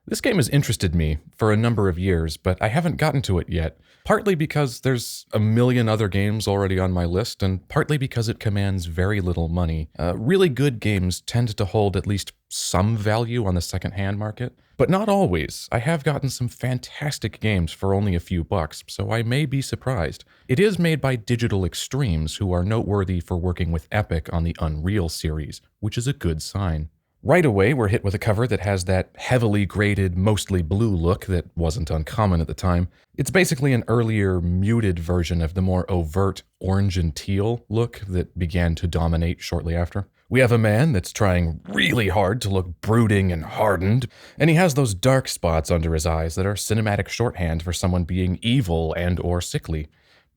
This game has interested me for a number of years, but I haven't gotten to it yet. Partly because there's a million other games already on my list, and partly because it commands very little money. Really good games tend to hold at least some value on the second-hand market, but not always. I have gotten some fantastic games for only a few bucks, so I may be surprised. It is made by Digital Extremes, who are noteworthy for working with Epic on the Unreal series, which is a good sign. Right away, we're hit with a cover that has that heavily graded, mostly blue look that wasn't uncommon at the time. It's basically an earlier, muted version of the more overt orange and teal look that began to dominate shortly after. We have a man that's trying really hard to look brooding and hardened, and he has those dark spots under his eyes that are cinematic shorthand for someone being evil and or sickly.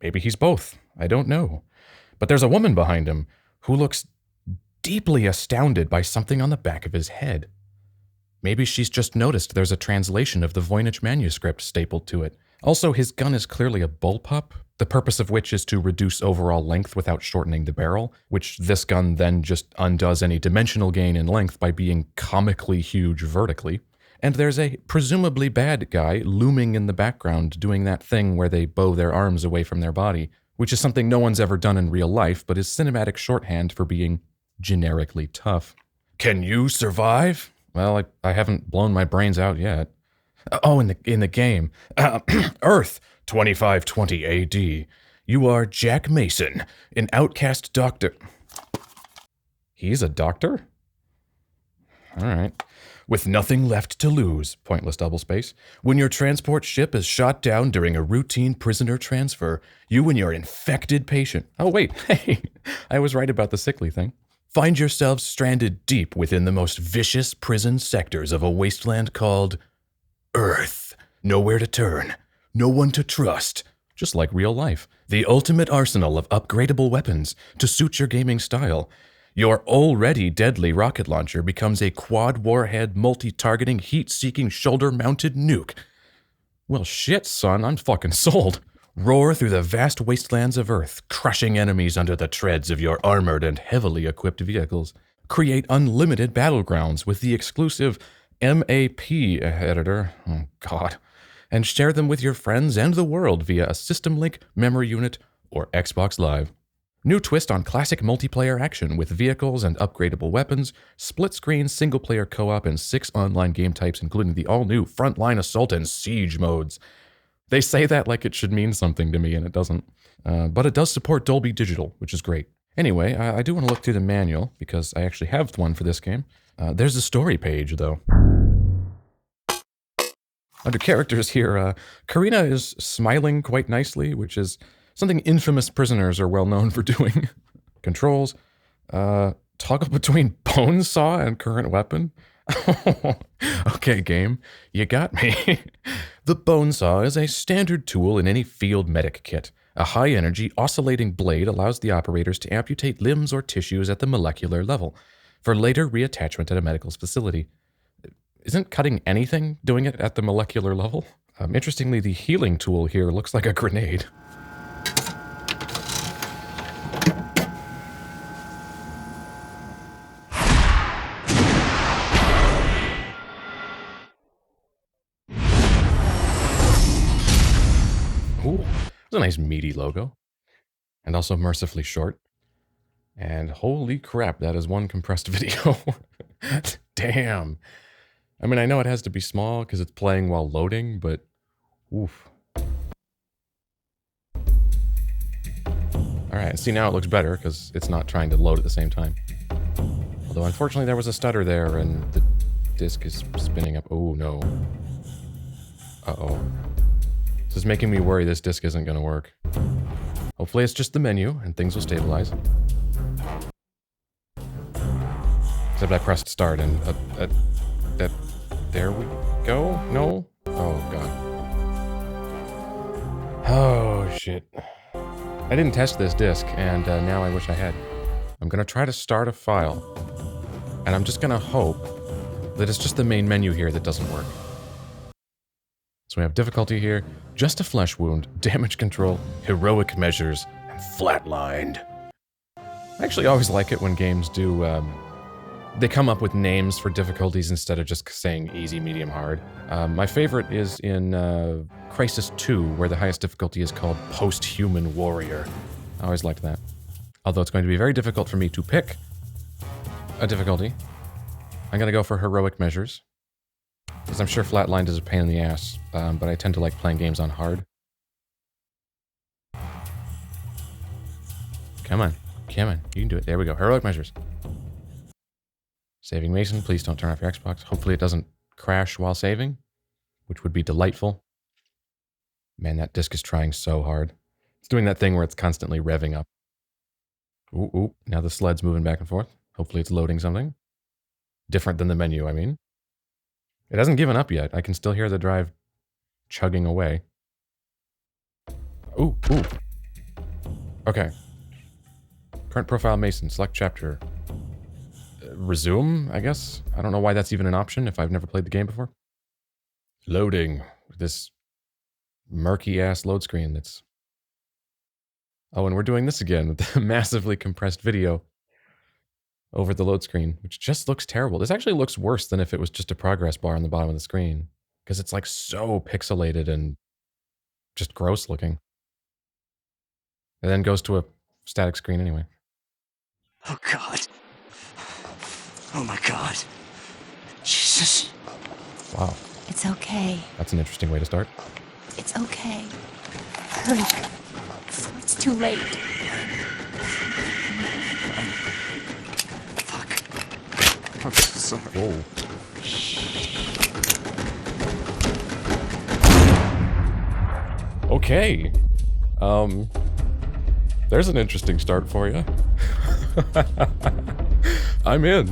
Maybe he's both, I don't know. But there's a woman behind him who looks deeply astounded by something on the back of his head. Maybe she's just noticed there's a translation of the Voynich manuscript stapled to it. Also, his gun is clearly a bullpup, the purpose of which is to reduce overall length without shortening the barrel, which this gun then just undoes any dimensional gain in length by being comically huge vertically. And there's a presumably bad guy looming in the background doing that thing where they bow their arms away from their body, which is something no one's ever done in real life, but is cinematic shorthand for being generically tough. Can you survive? Well, I haven't blown my brains out yet. Oh, in the game. Earth, 2520 AD. You are Jack Mason, an outcast doctor. He's a doctor? All right. With nothing left to lose, pointless doublespace. When your transport ship is shot down during a routine prisoner transfer, you and your infected patient... Oh, wait, hey, I was right about the sickly thing. Find yourselves stranded deep within the most vicious prison sectors of a wasteland called Earth. Nowhere to turn, no one to trust. Just like real life. The ultimate arsenal of upgradable weapons to suit your gaming style. Your already deadly rocket launcher becomes a quad-warhead, multi-targeting, heat-seeking, shoulder-mounted nuke. Well, shit, son, I'm fucking sold. Roar through the vast wastelands of Earth, crushing enemies under the treads of your armored and heavily equipped vehicles. Create unlimited battlegrounds with the exclusive MAP editor, oh god, and share them with your friends and the world via a system link, memory unit, or Xbox Live. New twist on classic multiplayer action with vehicles and upgradable weapons, split-screen single-player co-op, and 6 online game types, including the all-new Frontline Assault and Siege modes. They say that like it should mean something to me, and it doesn't. But it does support Dolby Digital, which is great. Anyway, I do want to look through the manual, because I actually have one for this game. There's a story page, though. Under characters here, Karina is smiling quite nicely, which is something infamous prisoners are well known for doing. Controls. Toggle between Bonesaw and current weapon. Okay, game, you got me. The Bonesaw is a standard tool in any field medic kit. A high-energy, oscillating blade allows the operators to amputate limbs or tissues at the molecular level, for later reattachment at a medical facility. Isn't cutting anything doing it at the molecular level? Interestingly, the healing tool here looks like a grenade. Ooh, that's a nice meaty logo. And also mercifully short. And holy crap, that is one compressed video. Damn. I mean, I know it has to be small because it's playing while loading, but oof. Alright, see, now it looks better because it's not trying to load at the same time. Although unfortunately there was a stutter there and the disc is spinning up. Oh no. Uh-oh. This is making me worry this disc isn't going to work. Hopefully it's just the menu and things will stabilize. Except I pressed start and there we go? No? Oh god. Oh shit. I didn't test this disc and now I wish I had. I'm going to try to start a file. And I'm just going to hope that it's just the main menu here that doesn't work. So we have difficulty here, just a flesh wound, damage control, heroic measures, and flatlined. I actually always like it when games do They come up with names for difficulties instead of just saying easy, medium, hard. My favorite is in Crisis 2, where the highest difficulty is called Post-Human Warrior. I always liked that. Although it's going to be very difficult for me to pick a difficulty. I'm going to go for heroic measures. Because I'm sure Flatlined is a pain in the ass, but I tend to like playing games on hard. Come on. Come on. You can do it. There we go. Heroic measures. Saving Mason. Please don't turn off your Xbox. Hopefully it doesn't crash while saving, which would be delightful. Man, that disc is trying so hard. It's doing that thing where it's constantly revving up. Ooh, ooh. Now the sled's moving back and forth. Hopefully it's loading something. Different than the menu, I mean. It hasn't given up yet. I can still hear the drive chugging away. Ooh, ooh. Okay. Current profile Mason. Select chapter. Resume, I guess? I don't know why that's even an option if I've never played the game before. Loading. This murky-ass load screen that's... Oh, and we're doing this again with the massively compressed video over the load screen, which just looks terrible. This actually looks worse than if it was just a progress bar on the bottom of the screen, because it's like so pixelated and just gross looking. And then goes to a static screen anyway. Oh God. Oh my God. Jesus. Wow. It's okay. That's an interesting way to start. It's okay. Hurry. Before it's too late. Fuck. I'm so sorry. Whoa. Okay. There's an interesting start for you. I'm in.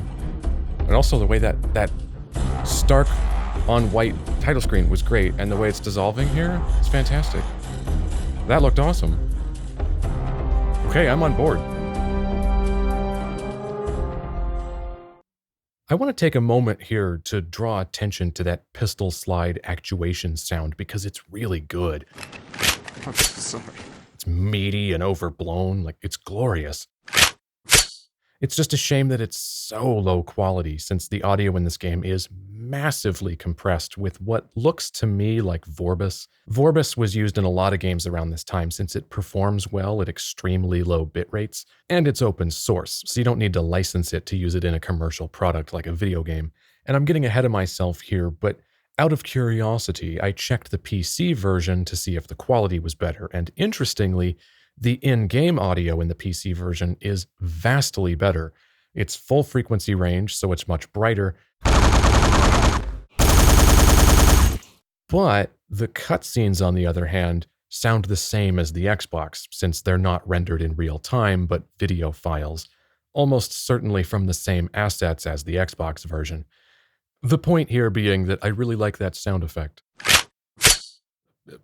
And also the way that stark on white title screen was great, and the way it's dissolving here is fantastic. That looked awesome. Okay, I'm on board. I want to take a moment here to draw attention to that pistol slide actuation sound because it's really good. I'm so sorry. It's meaty and overblown, like it's glorious. It's just a shame that it's so low quality since the audio in this game is massively compressed with what looks to me like Vorbis. Vorbis was used in a lot of games around this time since it performs well at extremely low bit rates, and it's open source, so you don't need to license it to use it in a commercial product like a video game. And I'm getting ahead of myself here, but out of curiosity, I checked the PC version to see if the quality was better, and interestingly, the in-game audio in the PC version is vastly better. It's full frequency range, so it's much brighter. But the cutscenes, on the other hand, sound the same as the Xbox, since they're not rendered in real time, but video files, almost certainly from the same assets as the Xbox version. The point here being that I really like that sound effect.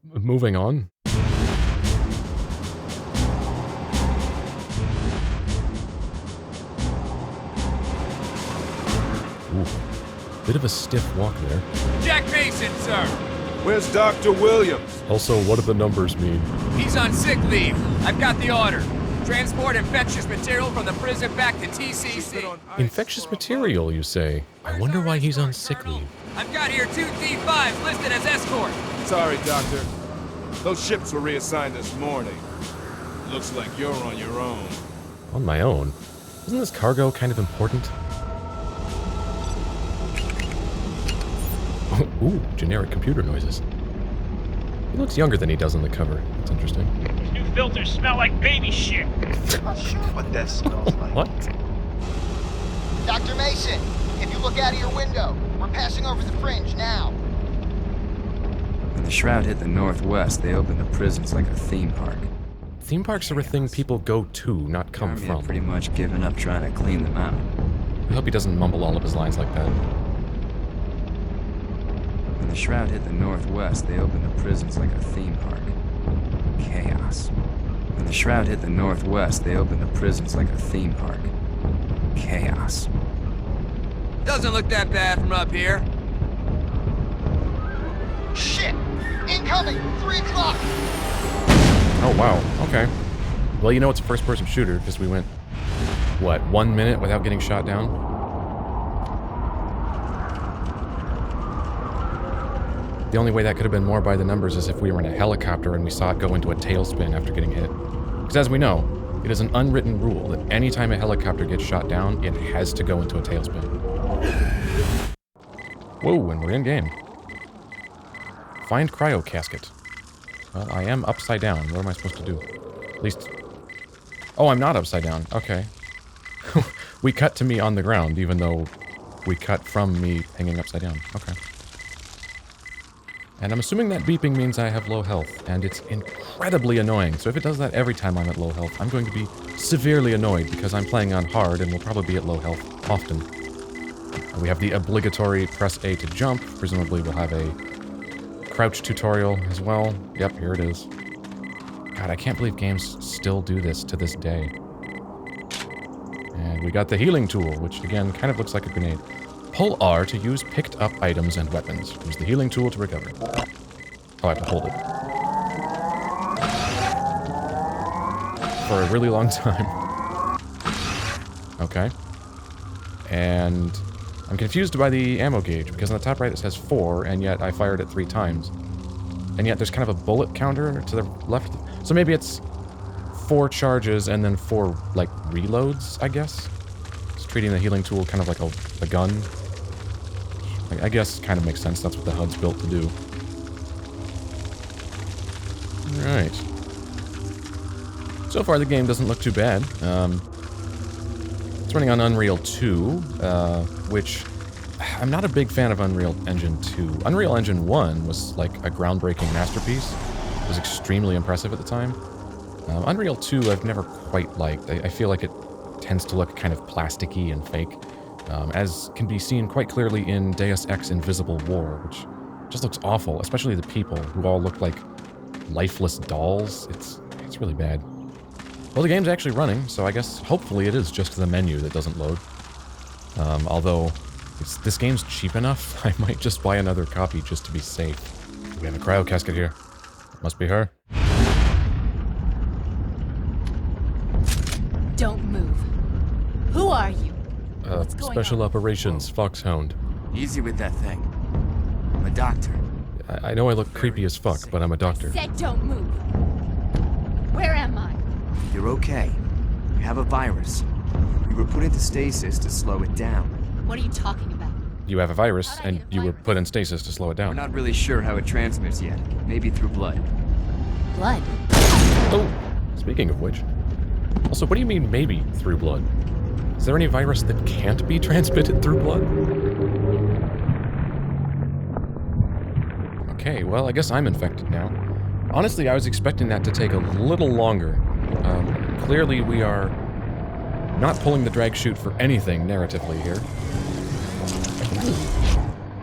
Moving on. Ooh, bit of a stiff walk there. Jack Mason, sir. Where's Dr. Williams? Also, what do the numbers mean? He's on sick leave. I've got the order. Transport infectious material from the prison back to TCC. Infectious material, you say? I wonder why he's on sick leave. I've got here 2 D5s listed as escort. Sorry, Doctor. Those ships were reassigned this morning. Looks like you're on your own. On my own? Isn't this cargo kind of important? Ooh, generic computer noises. He looks younger than he does on the cover. That's interesting. These new filters smell like baby shit. I'm not sure what that smells like. What? Dr. Mason, if you look out of your window, we're passing over the fringe now. When the Shroud hit the northwest, they opened the prisons like a theme park. Theme parks are a thing people go to, not come Army from. had pretty much given up trying to clean them out. I hope he doesn't mumble all of his lines like that. When the Shroud hit the northwest, they opened the prisons like a theme park. Chaos. When the Shroud hit the northwest, they opened the prisons like a theme park. Chaos. Doesn't look that bad from up here. Shit! Incoming! 3 o'clock! Oh, wow. Okay. Well, you know it's a first-person shooter because we went, what, 1 minute without getting shot down? The only way that could have been more by the numbers is if we were in a helicopter and we saw it go into a tailspin after getting hit. Because as we know, it is an unwritten rule that anytime a helicopter gets shot down, it has to go into a tailspin. Whoa, and we're in game. Find cryo casket. Well, I am upside down. What am I supposed to do? At least... Oh, I'm not upside down. Okay. We cut to me on the ground, even though we cut from me hanging upside down. Okay. And I'm assuming that beeping means I have low health, and it's incredibly annoying. So if it does that every time I'm at low health, I'm going to be severely annoyed because I'm playing on hard and will probably be at low health often. We have the obligatory press A to jump. Presumably we'll have a crouch tutorial as well. Yep, here it is. God, I can't believe games still do this to this day. And we got the healing tool, which again kind of looks like a grenade. Pull R to use picked up items and weapons. Use the healing tool to recover. Oh, I have to hold it. For a really long time. Okay. And I'm confused by the ammo gauge, because on the top right it says 4, and yet I fired it 3 times. And yet there's kind of a bullet counter to the left. So maybe it's 4 charges and then 4, like, reloads, I guess? It's treating the healing tool kind of like a gun. I guess kind of makes sense. That's what the HUD's built to do. Alright. So far, the game doesn't look too bad. It's running on Unreal 2, which... I'm not a big fan of Unreal Engine 2. Unreal Engine 1 was like a groundbreaking masterpiece. It was extremely impressive at the time. Unreal 2 I've never quite liked. I feel like it tends to look kind of plasticky and fake. As can be seen quite clearly in Deus Ex Invisible War, which just looks awful, especially the people, who all look like lifeless dolls. It's really bad. Well, the game's actually running, so I guess hopefully it is just the menu that doesn't load. Although, this game's cheap enough, I might just buy another copy just to be safe. We have a cryo casket here. Must be her. Don't move. Who are you? Special Operations, Foxhound. Easy with that thing. I'm a doctor. I know I look creepy as fuck, but I'm a doctor. Said don't move. Where am I? You're okay. You have a virus. You were put into stasis to slow it down. What are you talking about? You have a virus, and you were put in stasis to slow it We're down. not really sure how it transmits yet. Maybe through blood. Blood. Oh, speaking of which. Also, what do you mean maybe through blood? Is there any virus that can't be transmitted through blood? Okay, well, I guess I'm infected now. Honestly, I was expecting that to take a little longer. Clearly we are not pulling the drag chute for anything narratively here.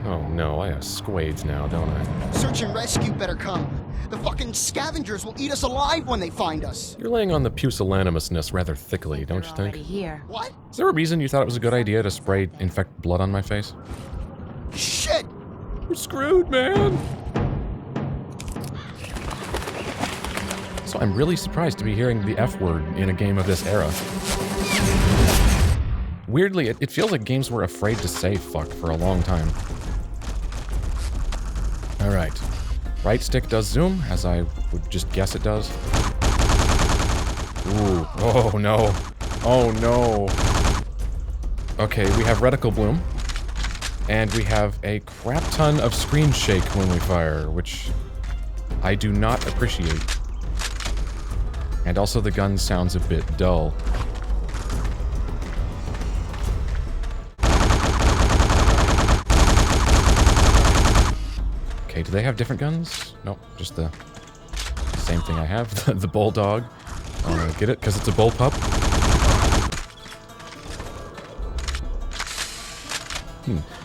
Oh no, I have squades now, don't I? Search and rescue better come. The fucking scavengers will eat us alive when they find us. You're laying on the pusillanimousness rather thickly, don't you think? Here. What? Is there a reason you thought it was a good idea to spray infect blood on my face? Shit! We're screwed, man! So I'm really surprised to be hearing the F word in a game of this era. Weirdly, it feels like games were afraid to say fuck for a long time. Alright. Right stick does zoom, as I would just guess it does. Ooh. Oh no. Oh no. Okay, we have reticle bloom. And we have a crap ton of screen shake when we fire, which I do not appreciate. And also the gun sounds a bit dull. Okay, do they have different guns? Nope, just the same thing I have, the Bulldog. Get it? Because it's a bullpup?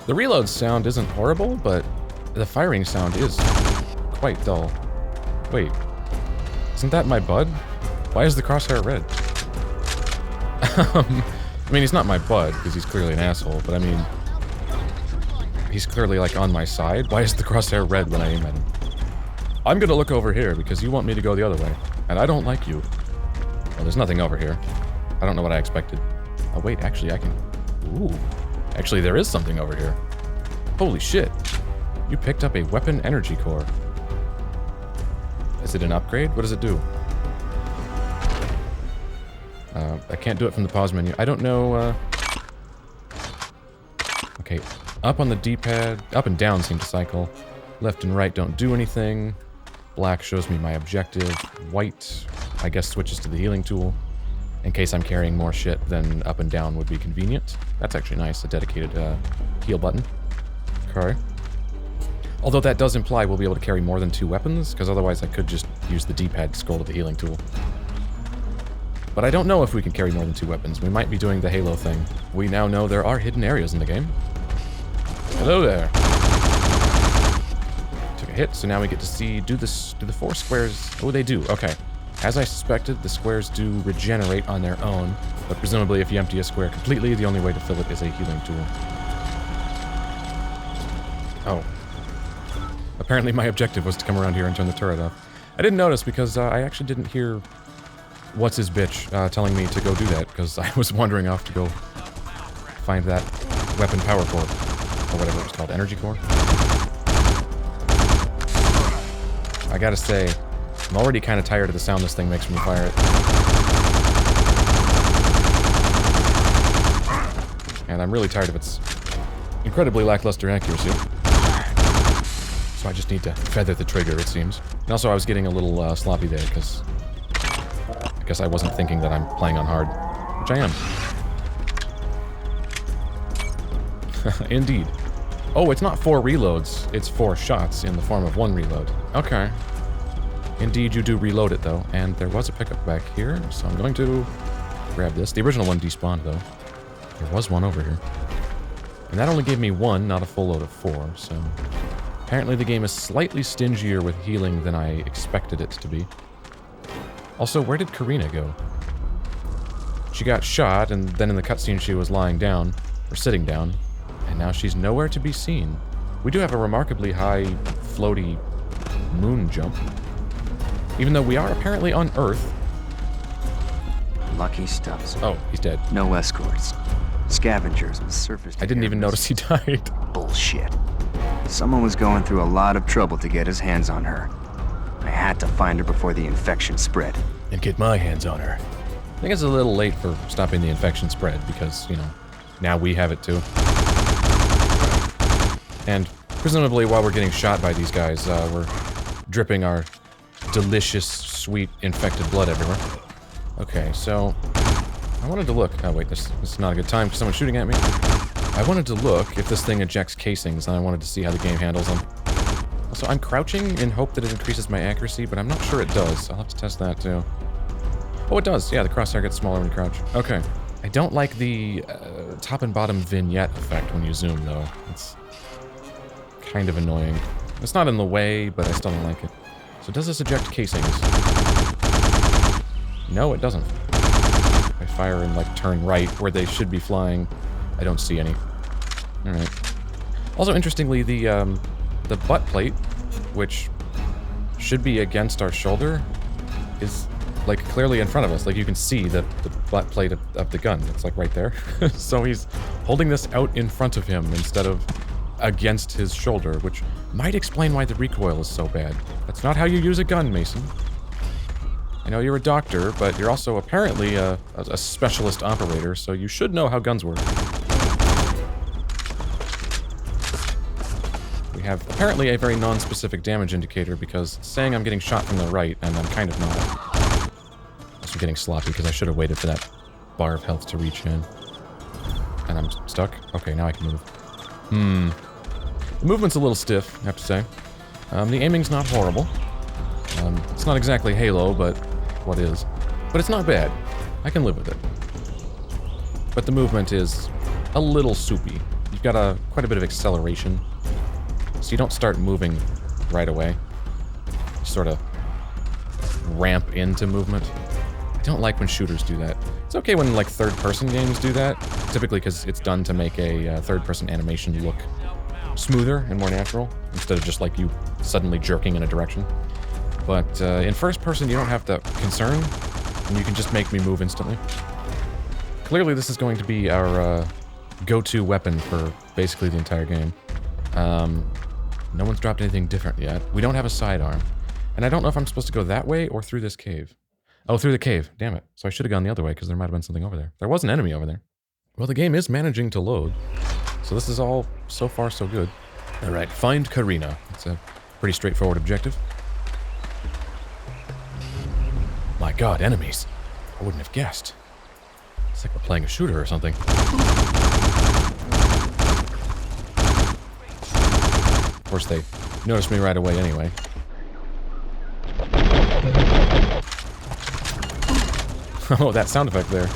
The reload sound isn't horrible, but the firing sound is quite dull. Wait, isn't that my bud? Why is the crosshair red? I mean, he's not my bud, because he's clearly an asshole, but I mean... He's clearly, like, on my side. Why is the crosshair red when I aim at him? I'm gonna look over here, because you want me to go the other way. And I don't like you. Well, there's nothing over here. I don't know what I expected. Oh, wait, actually, I can... Ooh. Actually, there is something over here. Holy shit. You picked up a weapon energy core. Is it an upgrade? What does it do? I can't do it from the pause menu. I don't know, Okay, up on the D-pad, up and down seem to cycle. Left and right don't do anything. Black shows me my objective. White, I guess, switches to the healing tool. In case I'm carrying more shit, then up and down would be convenient. That's actually nice, a dedicated heal button. Okay. Although that does imply we'll be able to carry more than 2 weapons, because otherwise I could just use the D-pad to scroll to the healing tool. But I don't know if we can carry more than 2 weapons. We might be doing the Halo thing. We now know there are hidden areas in the game. Hello there. Took a hit, so now we get to see, do the 4 squares... Oh, they do, okay. As I suspected, the squares do regenerate on their own, but presumably if you empty a square completely, the only way to fill it is a healing tool. Oh. Apparently my objective was to come around here and turn the turret off. I didn't notice because I actually didn't hear what's-his-bitch telling me to go do that, because I was wandering off to go find that weapon power core, or whatever it was called, energy core. I gotta say, I'm already kind of tired of the sound this thing makes when you fire it. And I'm really tired of its incredibly lackluster accuracy. So I just need to feather the trigger, it seems. And also I was getting a little sloppy there, because I guess I wasn't thinking that I'm playing on hard, which I am. Indeed. Oh, it's not 4 reloads, it's 4 shots in the form of 1 reload. Okay. Indeed, you do reload it, though. And there was a pickup back here, so I'm going to grab this. The original one despawned, though. There was one over here. And that only gave me 1, not a full load of 4, so... Apparently the game is slightly stingier with healing than I expected it to be. Also, where did Karina go? She got shot, and then in the cutscene she was lying down, or sitting down, and now she's nowhere to be seen. We do have a remarkably high, floaty moon jump. Even though we are apparently on Earth. Lucky Stubbs. Oh, he's dead. No escorts. Scavengers with surface... I didn't even notice he died. Bullshit. Someone was going through a lot of trouble to get his hands on her. I had to find her before the infection spread. And get my hands on her. I think it's a little late for stopping the infection spread, because, you know, now we have it too. And presumably while we're getting shot by these guys, we're dripping our delicious, sweet, infected blood everywhere. Okay, so... I wanted to look... Oh wait, this is not a good time because someone's shooting at me. I wanted to look if this thing ejects casings, and I wanted to see how the game handles them. Also, I'm crouching in hope that it increases my accuracy, but I'm not sure it does. I'll have to test that too. Oh, it does. Yeah, the crosshair gets smaller when you crouch. Okay. I don't like the top and bottom vignette effect when you zoom, though. It's kind of annoying. It's not in the way, but I still don't like it. So does this eject casings? No, it doesn't. If I fire and, like, turn right where they should be flying, I don't see any. Alright. Also, interestingly, the butt plate, which should be against our shoulder, is, like, clearly in front of us. Like, you can see the butt plate of the gun. It's, like, right there. So he's holding this out in front of him instead of against his shoulder, which might explain why the recoil is so bad. That's not how you use a gun, Mason. I know you're a doctor, but you're also apparently a specialist operator, so you should know how guns work. We have apparently a very non-specific damage indicator, because it's saying I'm getting shot from the right, and I'm kind of not. Also getting sloppy, because I should have waited for that bar of health to reach in. And I'm stuck? Okay, now I can move. The movement's a little stiff, I have to say. The aiming's not horrible. It's not exactly Halo, but what is? But it's not bad. I can live with it. But the movement is a little soupy. You've got quite a bit of acceleration. So you don't start moving right away. You sort of ramp into movement. I don't like when shooters do that. It's okay when, like, third-person games do that, typically because it's done to make a third-person animation look smoother and more natural, instead of just, like, you suddenly jerking in a direction. But in first-person, you don't have to concern, and you can just make me move instantly. Clearly, this is going to be our go-to weapon for basically the entire game. No one's dropped anything different yet. We don't have a sidearm. And I don't know if I'm supposed to go that way or through this cave. Oh, through the cave. Damn it. So I should have gone the other way because there might have been something over there. There was an enemy over there. Well, the game is managing to load. So this is all so far so good. Alright, find Karina. It's a pretty straightforward objective. My god, enemies. I wouldn't have guessed. It's like we're playing a shooter or something. Of course, they noticed me right away anyway. Oh, that sound effect there.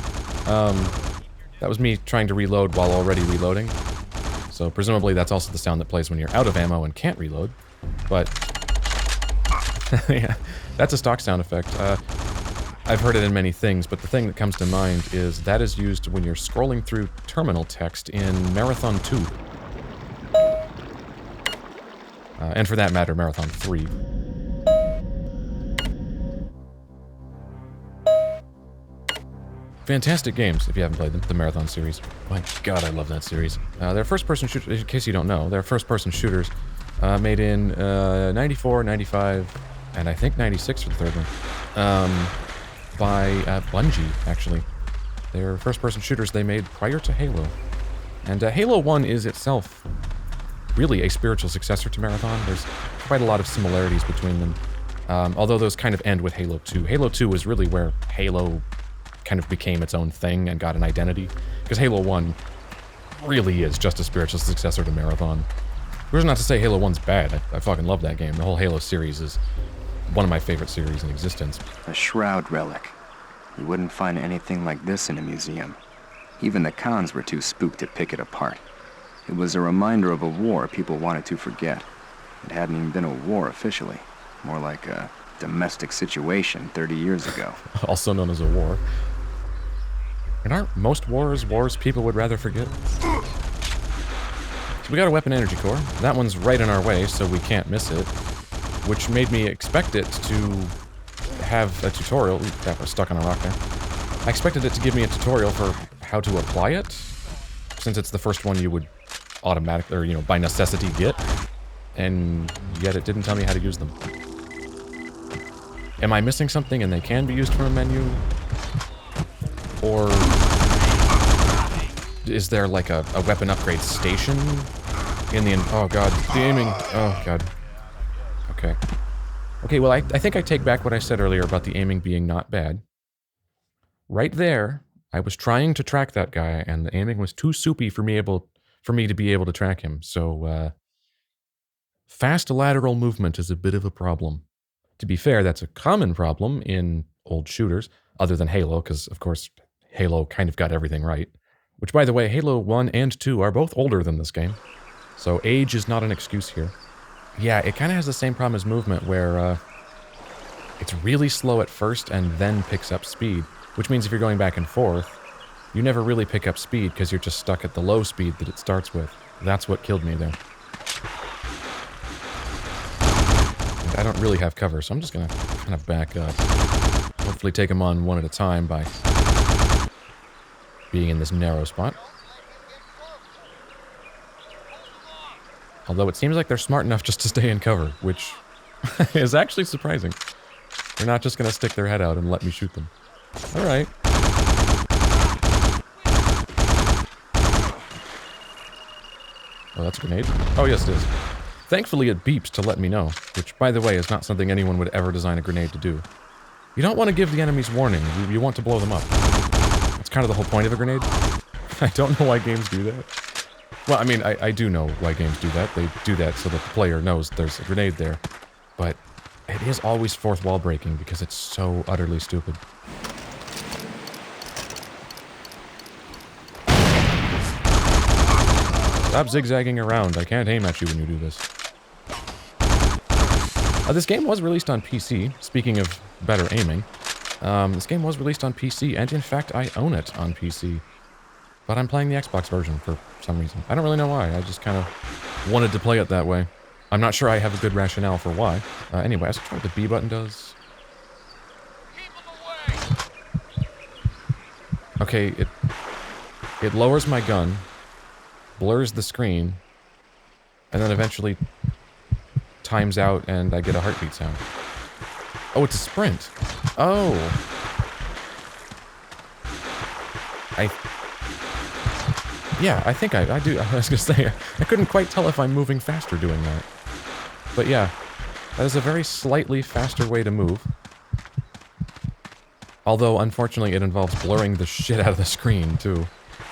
That was me trying to reload while already reloading. So presumably that's also the sound that plays when you're out of ammo and can't reload. But yeah, that's a stock sound effect. I've heard it in many things, but the thing that comes to mind is that is used when you're scrolling through terminal text in Marathon 2. And for that matter, Marathon 3. Fantastic games, if you haven't played them, the Marathon series. My god, I love that series. They're first-person shooters, in case you don't know, they're first-person shooters made in 94, 95, and I think 96 for the third one. By Bungie, actually. They're first-person shooters they made prior to Halo. And Halo 1 is itself really a spiritual successor to Marathon. There's quite a lot of similarities between them. Although those kind of end with Halo 2. Halo 2 is really where Halo kind of became its own thing and got an identity. Because Halo 1 really is just a spiritual successor to Marathon. Which is not to say Halo 1's bad. I fucking love that game. The whole Halo series is one of my favorite series in existence. A Shroud relic. You wouldn't find anything like this in a museum. Even the cons were too spooked to pick it apart. It was a reminder of a war people wanted to forget. It hadn't even been a war officially. More like a domestic situation 30 years ago. Also known as a war. And aren't most wars people would rather forget? So we got a weapon energy core. That one's right in our way, so we can't miss it. Which made me expect it to have a tutorial. Ooh, crap, we're stuck on a rock there. I expected it to give me a tutorial for how to apply it, since it's the first one you would automatically, or, you know, by necessity get. And yet it didn't tell me how to use them. Am I missing something and they can be used from a menu? Or is there like a weapon upgrade station in the... Oh god, the aiming... Oh god. Okay. Okay, well I think I take back what I said earlier about the aiming being not bad. Right there, I was trying to track that guy and the aiming was too soupy for me to be able to track him. So, fast lateral movement is a bit of a problem. To be fair, that's a common problem in old shooters, other than Halo, because, of course, Halo kind of got everything right. Which, by the way, Halo 1 and 2 are both older than this game. So age is not an excuse here. Yeah, it kind of has the same problem as movement, where it's really slow at first and then picks up speed. Which means if you're going back and forth, you never really pick up speed because you're just stuck at the low speed that it starts with. That's what killed me there. I don't really have cover, so I'm just gonna kind of back up. Hopefully take them on one at a time by being in this narrow spot. Although it seems like they're smart enough just to stay in cover, which is actually surprising. They're not just gonna stick their head out and let me shoot them. Alright. Oh, that's a grenade? Oh, yes, it is. Thankfully, it beeps to let me know, which, by the way, is not something anyone would ever design a grenade to do. You don't want to give the enemies warning, you want to blow them up. That's kind of the whole point of a grenade. I don't know why games do that. Well, I mean, I do know why games do that. They do that so that the player knows there's a grenade there. But it is always fourth wall breaking because it's so utterly stupid. Stop zigzagging around. I can't aim at you when you do this. This game was released on PC. Speaking of better aiming, this game was released on PC, and in fact, I own it on PC. But I'm playing the Xbox version for some reason. I don't really know why. I just kind of wanted to play it that way. I'm not sure I have a good rationale for why. Anyway, I was trying what the B button does. Okay, it lowers my gun, blurs the screen, and then eventually times out and I get a heartbeat sound. Oh, it's a sprint. Oh. Yeah, I think I do. I was gonna say, I couldn't quite tell if I'm moving faster doing that. But yeah, that is a very slightly faster way to move. Although, unfortunately, it involves blurring the shit out of the screen, too.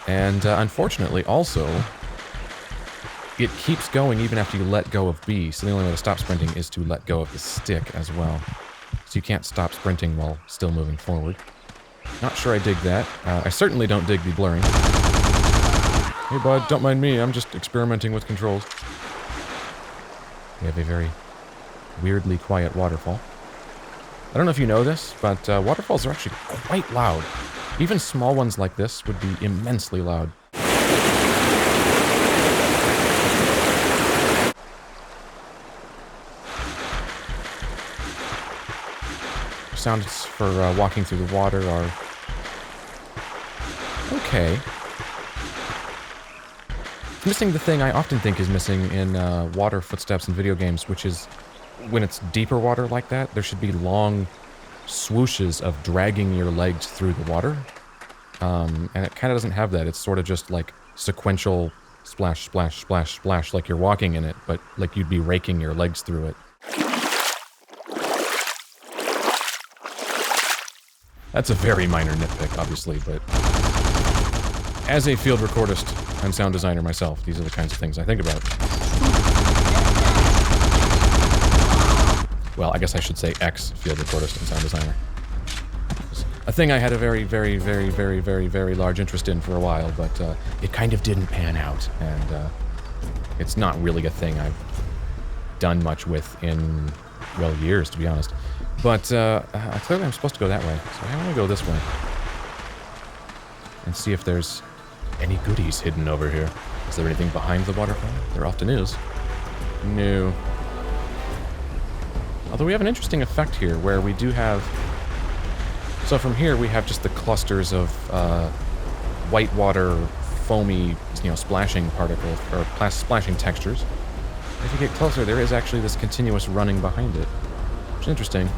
And, unfortunately, also, it keeps going even after you let go of B, so the only way to stop sprinting is to let go of the stick as well. So you can't stop sprinting while still moving forward. Not sure I dig that. I certainly don't dig the blurring. Hey bud, don't mind me, I'm just experimenting with controls. We have a very weirdly quiet waterfall. I don't know if you know this, but waterfalls are actually quite loud. Even small ones like this would be immensely loud. Sounds for walking through the water are okay. Missing the thing I often think is missing in water footsteps in video games, which is when it's deeper water like that, there should be long swooshes of dragging your legs through the water. And it kind of doesn't have that. It's sort of just like sequential splash, splash, splash, splash, like you're walking in it, but like you'd be raking your legs through it. That's a very minor nitpick, obviously, but as a field recordist and sound designer myself, these are the kinds of things I think about. Well, I guess I should say ex-field recordist and sound designer. A thing I had a very, very, very, very, very, very large interest in for a while, but it kind of didn't pan out, and it's not really a thing I've done much with in, well, years, to be honest. But clearly I'm supposed to go that way, so I want to go this way. And see if there's any goodies hidden over here. Is there anything behind the waterfall? There often is. No. Although we have an interesting effect here, where we do have... So from here we have just the clusters of whitewater, foamy, splashing particles, or splashing textures. If you get closer, there is actually this continuous running behind it. Which is interesting.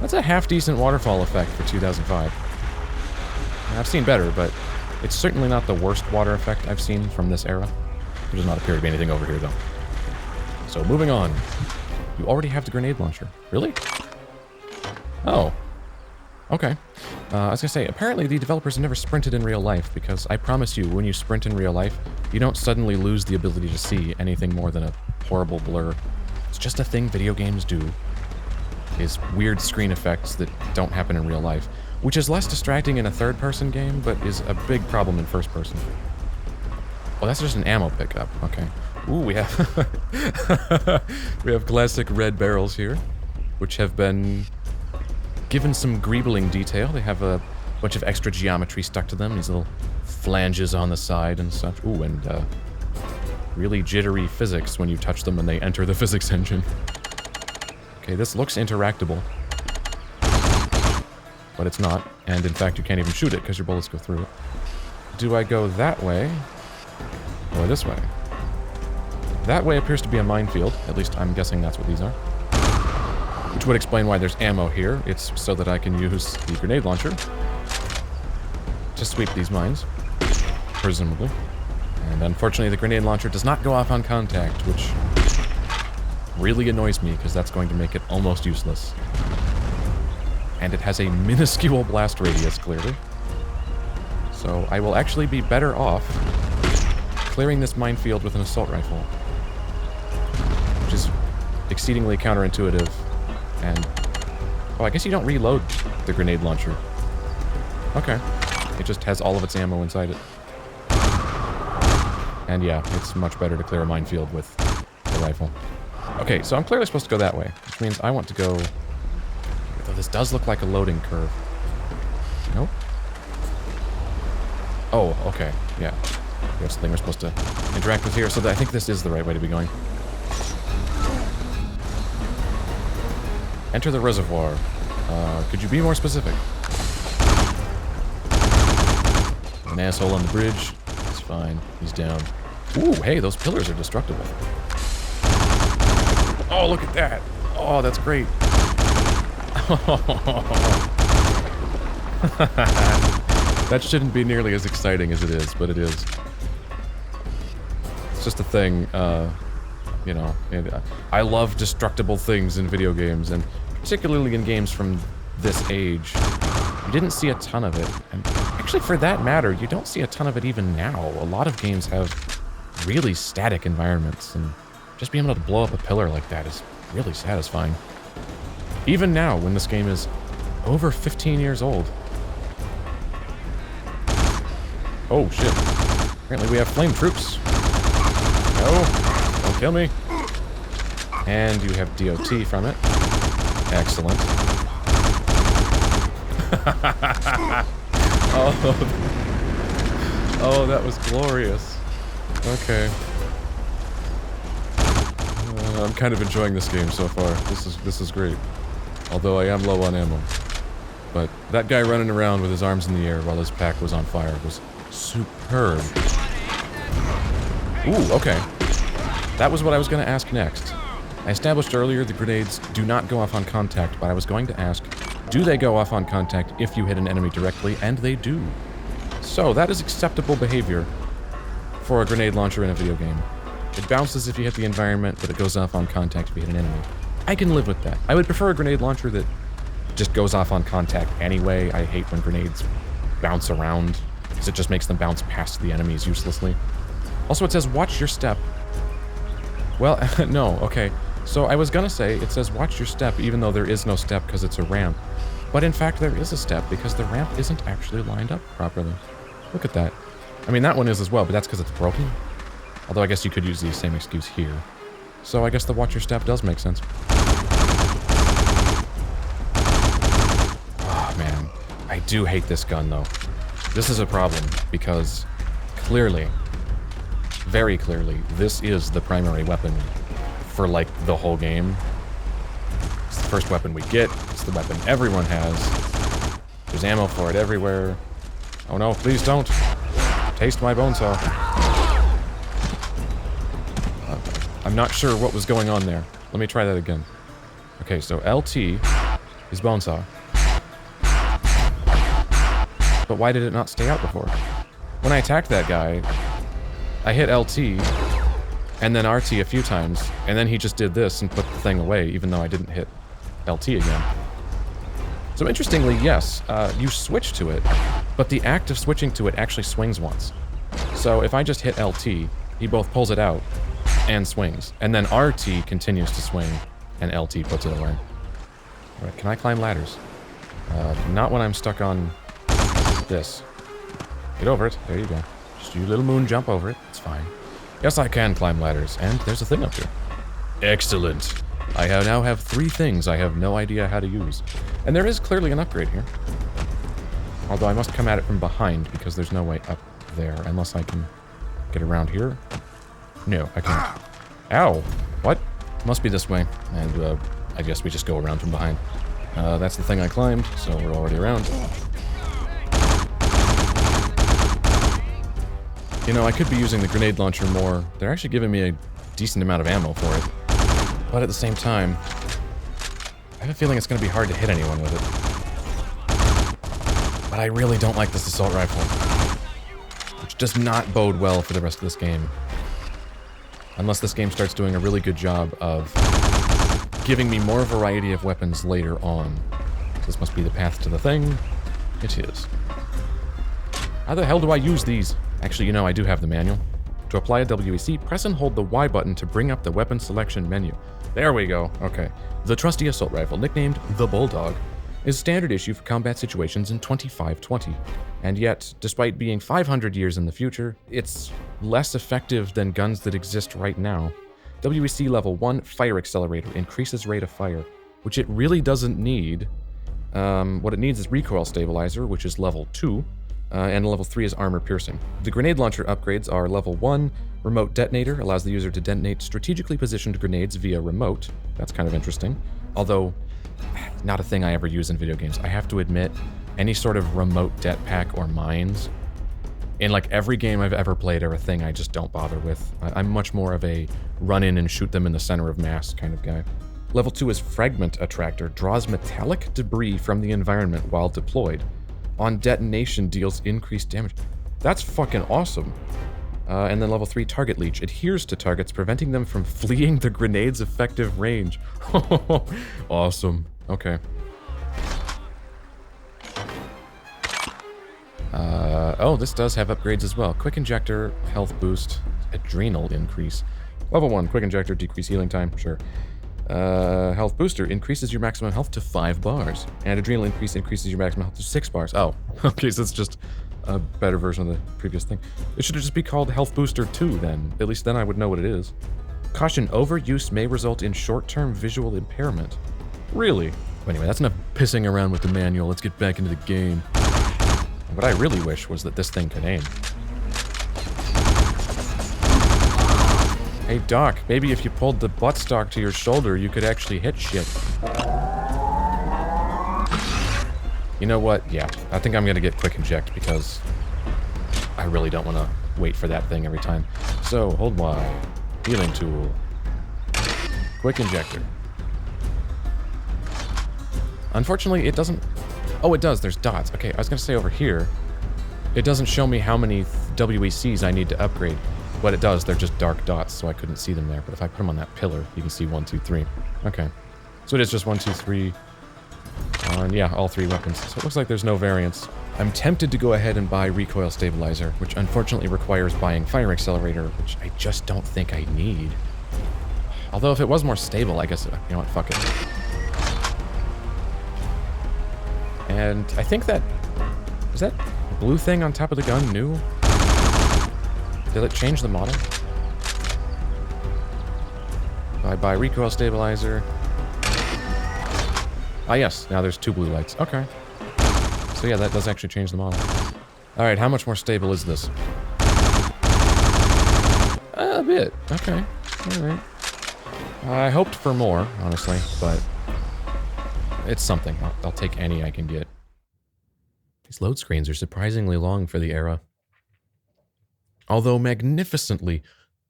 That's a half-decent waterfall effect for 2005. I've seen better, but it's certainly not the worst water effect I've seen from this era. There does not appear to be anything over here, though. So, moving on. You already have the grenade launcher. Really? Oh. Okay. I was gonna say, apparently the developers never sprinted in real life, because I promise you, when you sprint in real life, you don't suddenly lose the ability to see anything more than a horrible blur. It's just a thing video games do. Is weird screen effects that don't happen in real life, which is less distracting in a third-person game, but is a big problem in first-person. Oh, that's just an ammo pickup. Okay. Ooh, we have we have classic red barrels here, which have been given some greebling detail. They have a bunch of extra geometry stuck to them. These little flanges on the side and such. Ooh, and really jittery physics when you touch them and they enter the physics engine. Okay, this looks interactable, but it's not, and in fact you can't even shoot it because your bullets go through it. Do I go that way, or this way? That way appears to be a minefield, at least I'm guessing that's what these are. Which would explain why there's ammo here. It's so that I can use the grenade launcher to sweep these mines, presumably. And unfortunately the grenade launcher does not go off on contact, which really annoys me, because that's going to make it almost useless. And it has a minuscule blast radius, clearly. So I will actually be better off clearing this minefield with an assault rifle. Which is exceedingly counterintuitive, and... Oh, I guess you don't reload the grenade launcher. Okay. It just has all of its ammo inside it. And yeah, it's much better to clear a minefield with the rifle. Okay, so I'm clearly supposed to go that way, which means I want to go... Though this does look like a loading curve. Nope. Oh, okay, yeah. We have something we're supposed to interact with here, so I think this is the right way to be going. Enter the reservoir. Could you be more specific? An asshole on the bridge. It's fine. He's down. Ooh, hey, those pillars are destructible. Oh, look at that. Oh, that's great. That shouldn't be nearly as exciting as it is, but it is. It's just a thing, you know. I love destructible things in video games, and particularly in games from this age. You didn't see a ton of it, and actually for that matter, you don't see a ton of it even now. A lot of games have really static environments, and just being able to blow up a pillar like that is really satisfying. Even now, when this game is over 15 years old. Oh, shit. Apparently we have flame troops. No, don't kill me. And you have DOT from it. Excellent. Oh, that was glorious. Okay. I'm kind of enjoying this game so far. This is great. Although I am low on ammo. But that guy running around with his arms in the air while his pack was on fire was superb. Ooh, okay. That was what I was going to ask next. I established earlier the grenades do not go off on contact, but I was going to ask, do they go off on contact if you hit an enemy directly? And they do. So, that is acceptable behavior for a grenade launcher in a video game. It bounces if you hit the environment, but it goes off on contact if you hit an enemy. I can live with that. I would prefer a grenade launcher that just goes off on contact anyway. I hate when grenades bounce around, because it just makes them bounce past the enemies uselessly. Also, it says, watch your step. Well, no, okay. So I was gonna say, it says watch your step, even though there is no step because it's a ramp. But in fact, there is a step, because the ramp isn't actually lined up properly. Look at that. I mean, that one is as well, but that's because it's broken. Although I guess you could use the same excuse here. So I guess the watch your step does make sense. Oh, man. I do hate this gun, though. This is a problem, because clearly, very clearly, this is the primary weapon for, like, the whole game. It's the first weapon we get. It's the weapon everyone has. There's ammo for it everywhere. Oh no, please don't. Taste my Bonesaw. I'm not sure what was going on there. Let me try that again. Okay, so LT is Bonesaw. But why did it not stay out before? When I attacked that guy, I hit LT, and then RT a few times, and then he just did this and put the thing away, even though I didn't hit LT again. So interestingly, yes, you switch to it, but the act of switching to it actually swings once. So if I just hit LT, he both pulls it out and swings, and then RT continues to swing, and LT puts it away. Alright, can I climb ladders? Not when I'm stuck on this. Get over it. There you go. Just do a little moon jump over it. It's fine. Yes, I can climb ladders, and there's a thing up here. Excellent. I now have 3 things I have no idea how to use. And there is clearly an upgrade here. Although I must come at it from behind, because there's no way up there, unless I can get around here. No, I can't. Ow! What? Must be this way. And, I guess we just go around from behind. That's the thing I climbed, so we're already around. You know, I could be using the grenade launcher more. They're actually giving me a decent amount of ammo for it. But at the same time, I have a feeling it's going to be hard to hit anyone with it. But I really don't like this assault rifle, which does not bode well for the rest of this game. Unless this game starts doing a really good job of giving me more variety of weapons later on. This must be the path to the thing. It is. How the hell do I use these? Actually, you know, I do have the manual. To apply a WEC, press and hold the Y button to bring up the weapon selection menu. There we go. Okay. The trusty assault rifle, nicknamed the Bulldog, is standard issue for combat situations in 2520. And yet, despite being 500 years in the future, it's less effective than guns that exist right now. WEC level 1 fire accelerator increases rate of fire, which it really doesn't need. What it needs is recoil stabilizer, which is level 2. And level 3 is armor piercing. The grenade launcher upgrades are level 1, remote detonator, allows the user to detonate strategically positioned grenades via remote. That's kind of interesting. Although, not a thing I ever use in video games. I have to admit, any sort of remote det pack or mines in like every game I've ever played are a thing I just don't bother with. I'm much more of a run in and shoot them in the center of mass kind of guy. Level 2 is Fragment Attractor. Draws metallic debris from the environment while deployed. On detonation, deals increased damage. That's fucking awesome. And then level 3, Target Leech. Adheres to targets, preventing them from fleeing the grenade's effective range. Awesome. Okay. Oh, this does have upgrades as well. Quick Injector, Health Boost, Adrenal Increase. Level 1, Quick Injector, decrease healing time, sure. Health Booster increases your maximum health to 5 bars. And Adrenal Increase increases your maximum health to 6 bars. Oh, okay, so it's just a better version of the previous thing. It should just be called Health Booster 2 then. At least then I would know what it is. Caution, overuse may result in short-term visual impairment. Really? Anyway, that's enough pissing around with the manual. Let's get back into the game. What I really wish was that this thing could aim. Hey Doc, maybe if you pulled the buttstock to your shoulder, you could actually hit shit. You know what? Yeah, I think I'm gonna get Quick Inject because I really don't want to wait for that thing every time. So, hold Y. Healing tool. Quick Injector. Unfortunately, it doesn't... Oh, it does. There's dots. Okay, I was gonna say over here, it doesn't show me how many WECs I need to upgrade. What it does, they're just dark dots, so I couldn't see them there. But if I put them on that pillar, you can see 1, 2, 3. Okay. So it is just 1, 2, 3. And yeah, all 3 weapons. So it looks like there's no variance. I'm tempted to go ahead and buy Recoil Stabilizer, which unfortunately requires buying Fire Accelerator, which I just don't think I need. Although if it was more stable, I guess, you know what, fuck it. And I think that... Is that blue thing on top of the gun new? Did it change the model? I buy Recoil Stabilizer. Ah yes, now there's 2 blue lights. Okay. So yeah, that does actually change the model. Alright, how much more stable is this? A bit. Okay. Alright. I hoped for more, honestly, but... It's something. I'll take any I can get. These load screens are surprisingly long for the era. Although magnificently,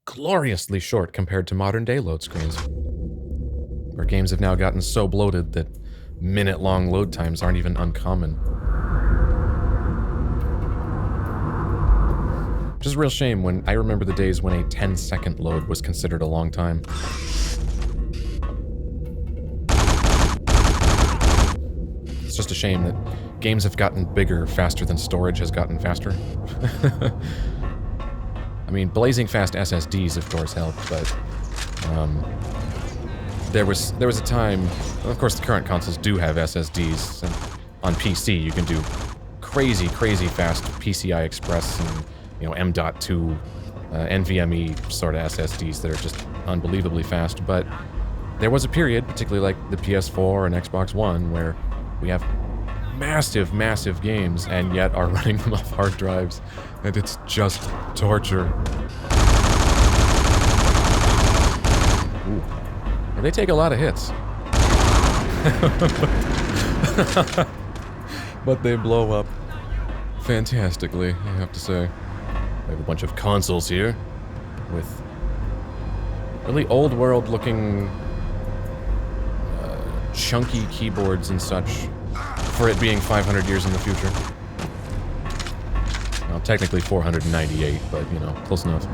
gloriously short compared to modern-day load screens. Where games have now gotten so bloated that minute-long load times aren't even uncommon. Which is a real shame when I remember the days when a 10-second load was considered a long time. It's just a shame that games have gotten bigger faster than storage has gotten faster. I mean, blazing fast SSDs of course helped, but there was a time, of course the current consoles do have SSDs, and on PC you can do crazy fast PCI Express and, you know, M.2 NVMe sort of SSDs that are just unbelievably fast, but there was a period, particularly like the PS4 and Xbox One, where we have massive games and yet are running them off hard drives, and it's just torture. Ooh. And they take a lot of hits. But they blow up fantastically, I have to say. I have a bunch of consoles here with really old world looking chunky keyboards and such, for it being 500 years in the future. Well, technically 498, but, you know, close enough.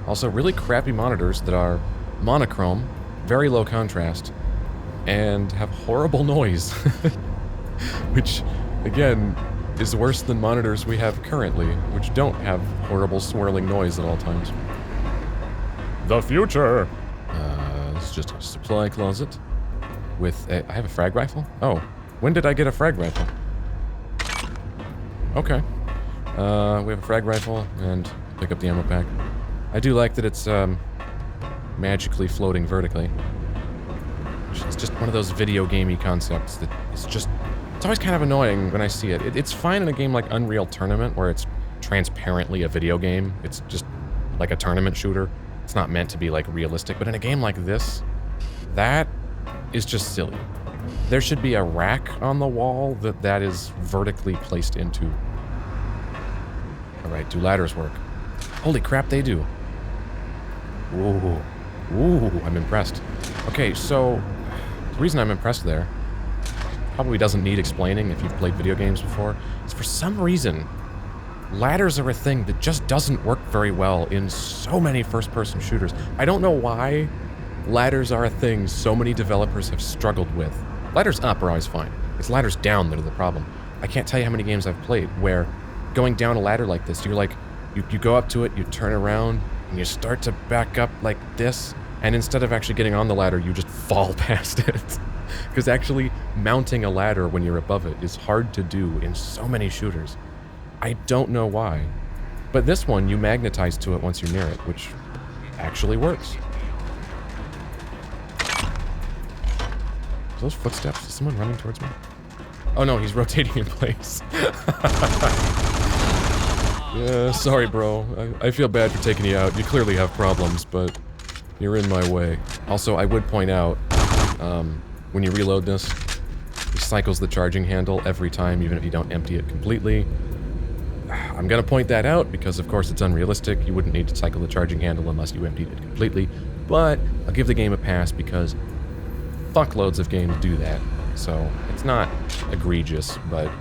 Also, really crappy monitors that are monochrome, very low contrast, and have horrible noise. Which, again, is worse than monitors we have currently, which don't have horrible swirling noise at all times. The future! This is just a supply closet. With a... I have a frag rifle? Oh. When did I get a frag rifle? Okay. We have a frag rifle, and pick up the ammo pack. I do like that it's, magically floating vertically. It's just one of those video gamey concepts that is just... It's always kind of annoying when I see it. It's fine in a game like Unreal Tournament, where it's transparently a video game. It's just like a tournament shooter. It's not meant to be, like, realistic. But in a game like this, that is just silly. There should be a rack on the wall that is vertically placed into. right, do ladders work? Holy crap, they do. Ooh. Ooh, I'm impressed. Okay, so the reason I'm impressed there probably doesn't need explaining if you've played video games before. Is for some reason, ladders are a thing that just doesn't work very well in so many first-person shooters. I don't know why ladders are a thing so many developers have struggled with. Ladders up are always fine. It's ladders down that are the problem. I can't tell you how many games I've played where going down a ladder like this, you're like, you go up to it, you turn around, and you start to back up like this, and instead of actually getting on the ladder, you just fall past it. Because actually mounting a ladder when you're above it is hard to do in so many shooters. I don't know why. But this one, you magnetize to it once you're near it, which actually works. Those footsteps? Is someone running towards me? Oh no, he's rotating in place. Yeah, sorry bro. I feel bad for taking you out. You clearly have problems, but you're in my way. Also, I would point out, when you reload this, it cycles the charging handle every time, even if you don't empty it completely. I'm gonna point that out because, of course, it's unrealistic. You wouldn't need to cycle the charging handle unless you emptied it completely. But I'll give the game a pass because fuckloads of games do that. So it's not egregious, but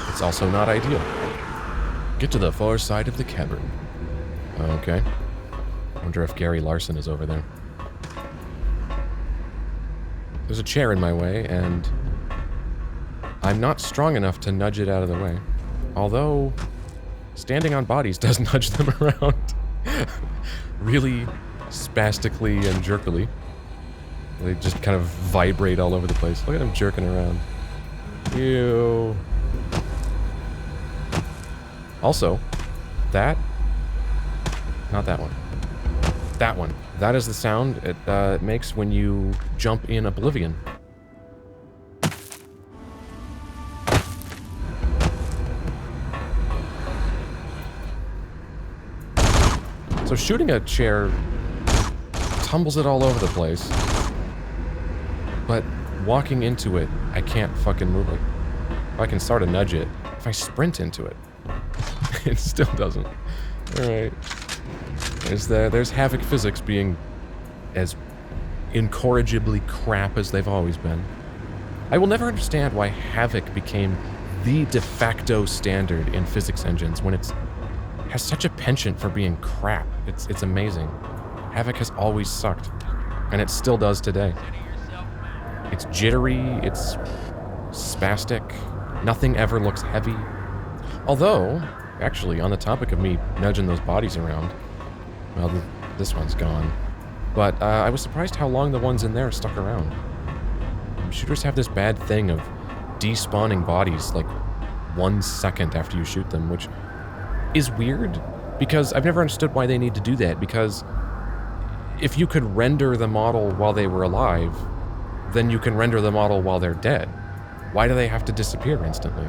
it's also not ideal. Get to the far side of the cavern. Okay. Wonder if Gary Larson is over there. There's a chair in my way, and I'm not strong enough to nudge it out of the way. Although, standing on bodies does nudge them around. Really spastically and jerkily. They just kind of vibrate all over the place. Look at them jerking around. Ew. Also, that... Not that one. That one. That is the sound it makes when you jump in Oblivion. So shooting a chair tumbles it all over the place. But walking into it, I can't fucking move it. I can sort of nudge it. If I sprint into it, it still doesn't. Alright. There's Havoc physics being as incorrigibly crap as they've always been. I will never understand why Havoc became the de facto standard in physics engines when it has such a penchant for being crap. It's amazing. Havoc has always sucked, and it still does today. It's jittery, it's spastic, nothing ever looks heavy. Although, actually, on the topic of me nudging those bodies around, well, this one's gone. But I was surprised how long the ones in there stuck around. Shooters have this bad thing of despawning bodies like 1 second after you shoot them, which is weird, because I've never understood why they need to do that, because if you could render the model while they were alive, then you can render the model while they're dead. Why do they have to disappear instantly?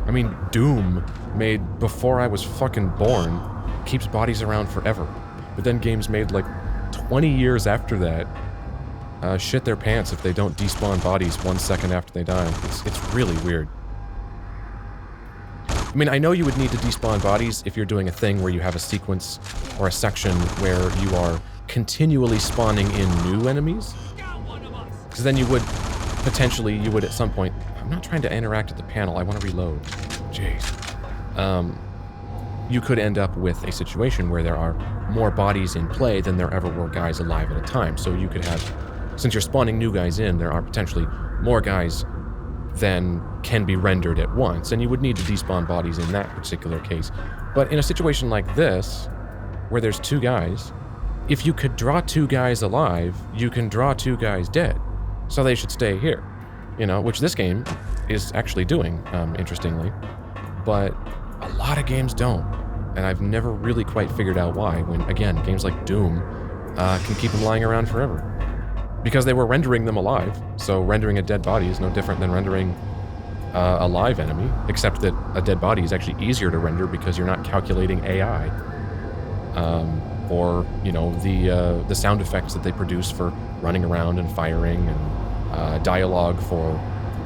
I mean, Doom, made before I was fucking born, keeps bodies around forever. But then games made like 20 years after that shit their pants if they don't despawn bodies 1 second after they die. It's really weird. I mean, I know you would need to despawn bodies if you're doing a thing where you have a sequence or a section where you are continually spawning in new enemies. Because then you would, potentially, at some point... I'm not trying to interact with the panel, I want to reload. Jeez. You could end up with a situation where there are more bodies in play than there ever were guys alive at a time. So you could have, since you're spawning new guys in, there are potentially more guys than can be rendered at once, and you would need to despawn bodies in that particular case. But in a situation like this, where there's 2 guys, if you could draw 2 guys alive, you can draw 2 guys dead. So they should stay here. You know, which this game is actually doing, interestingly. But a lot of games don't. And I've never really quite figured out why, when, again, games like Doom can keep them lying around forever. Because they were rendering them alive, so rendering a dead body is no different than rendering a live enemy, except that a dead body is actually easier to render because you're not calculating AI. Or, you know, the sound effects that they produce for running around and firing, and dialogue for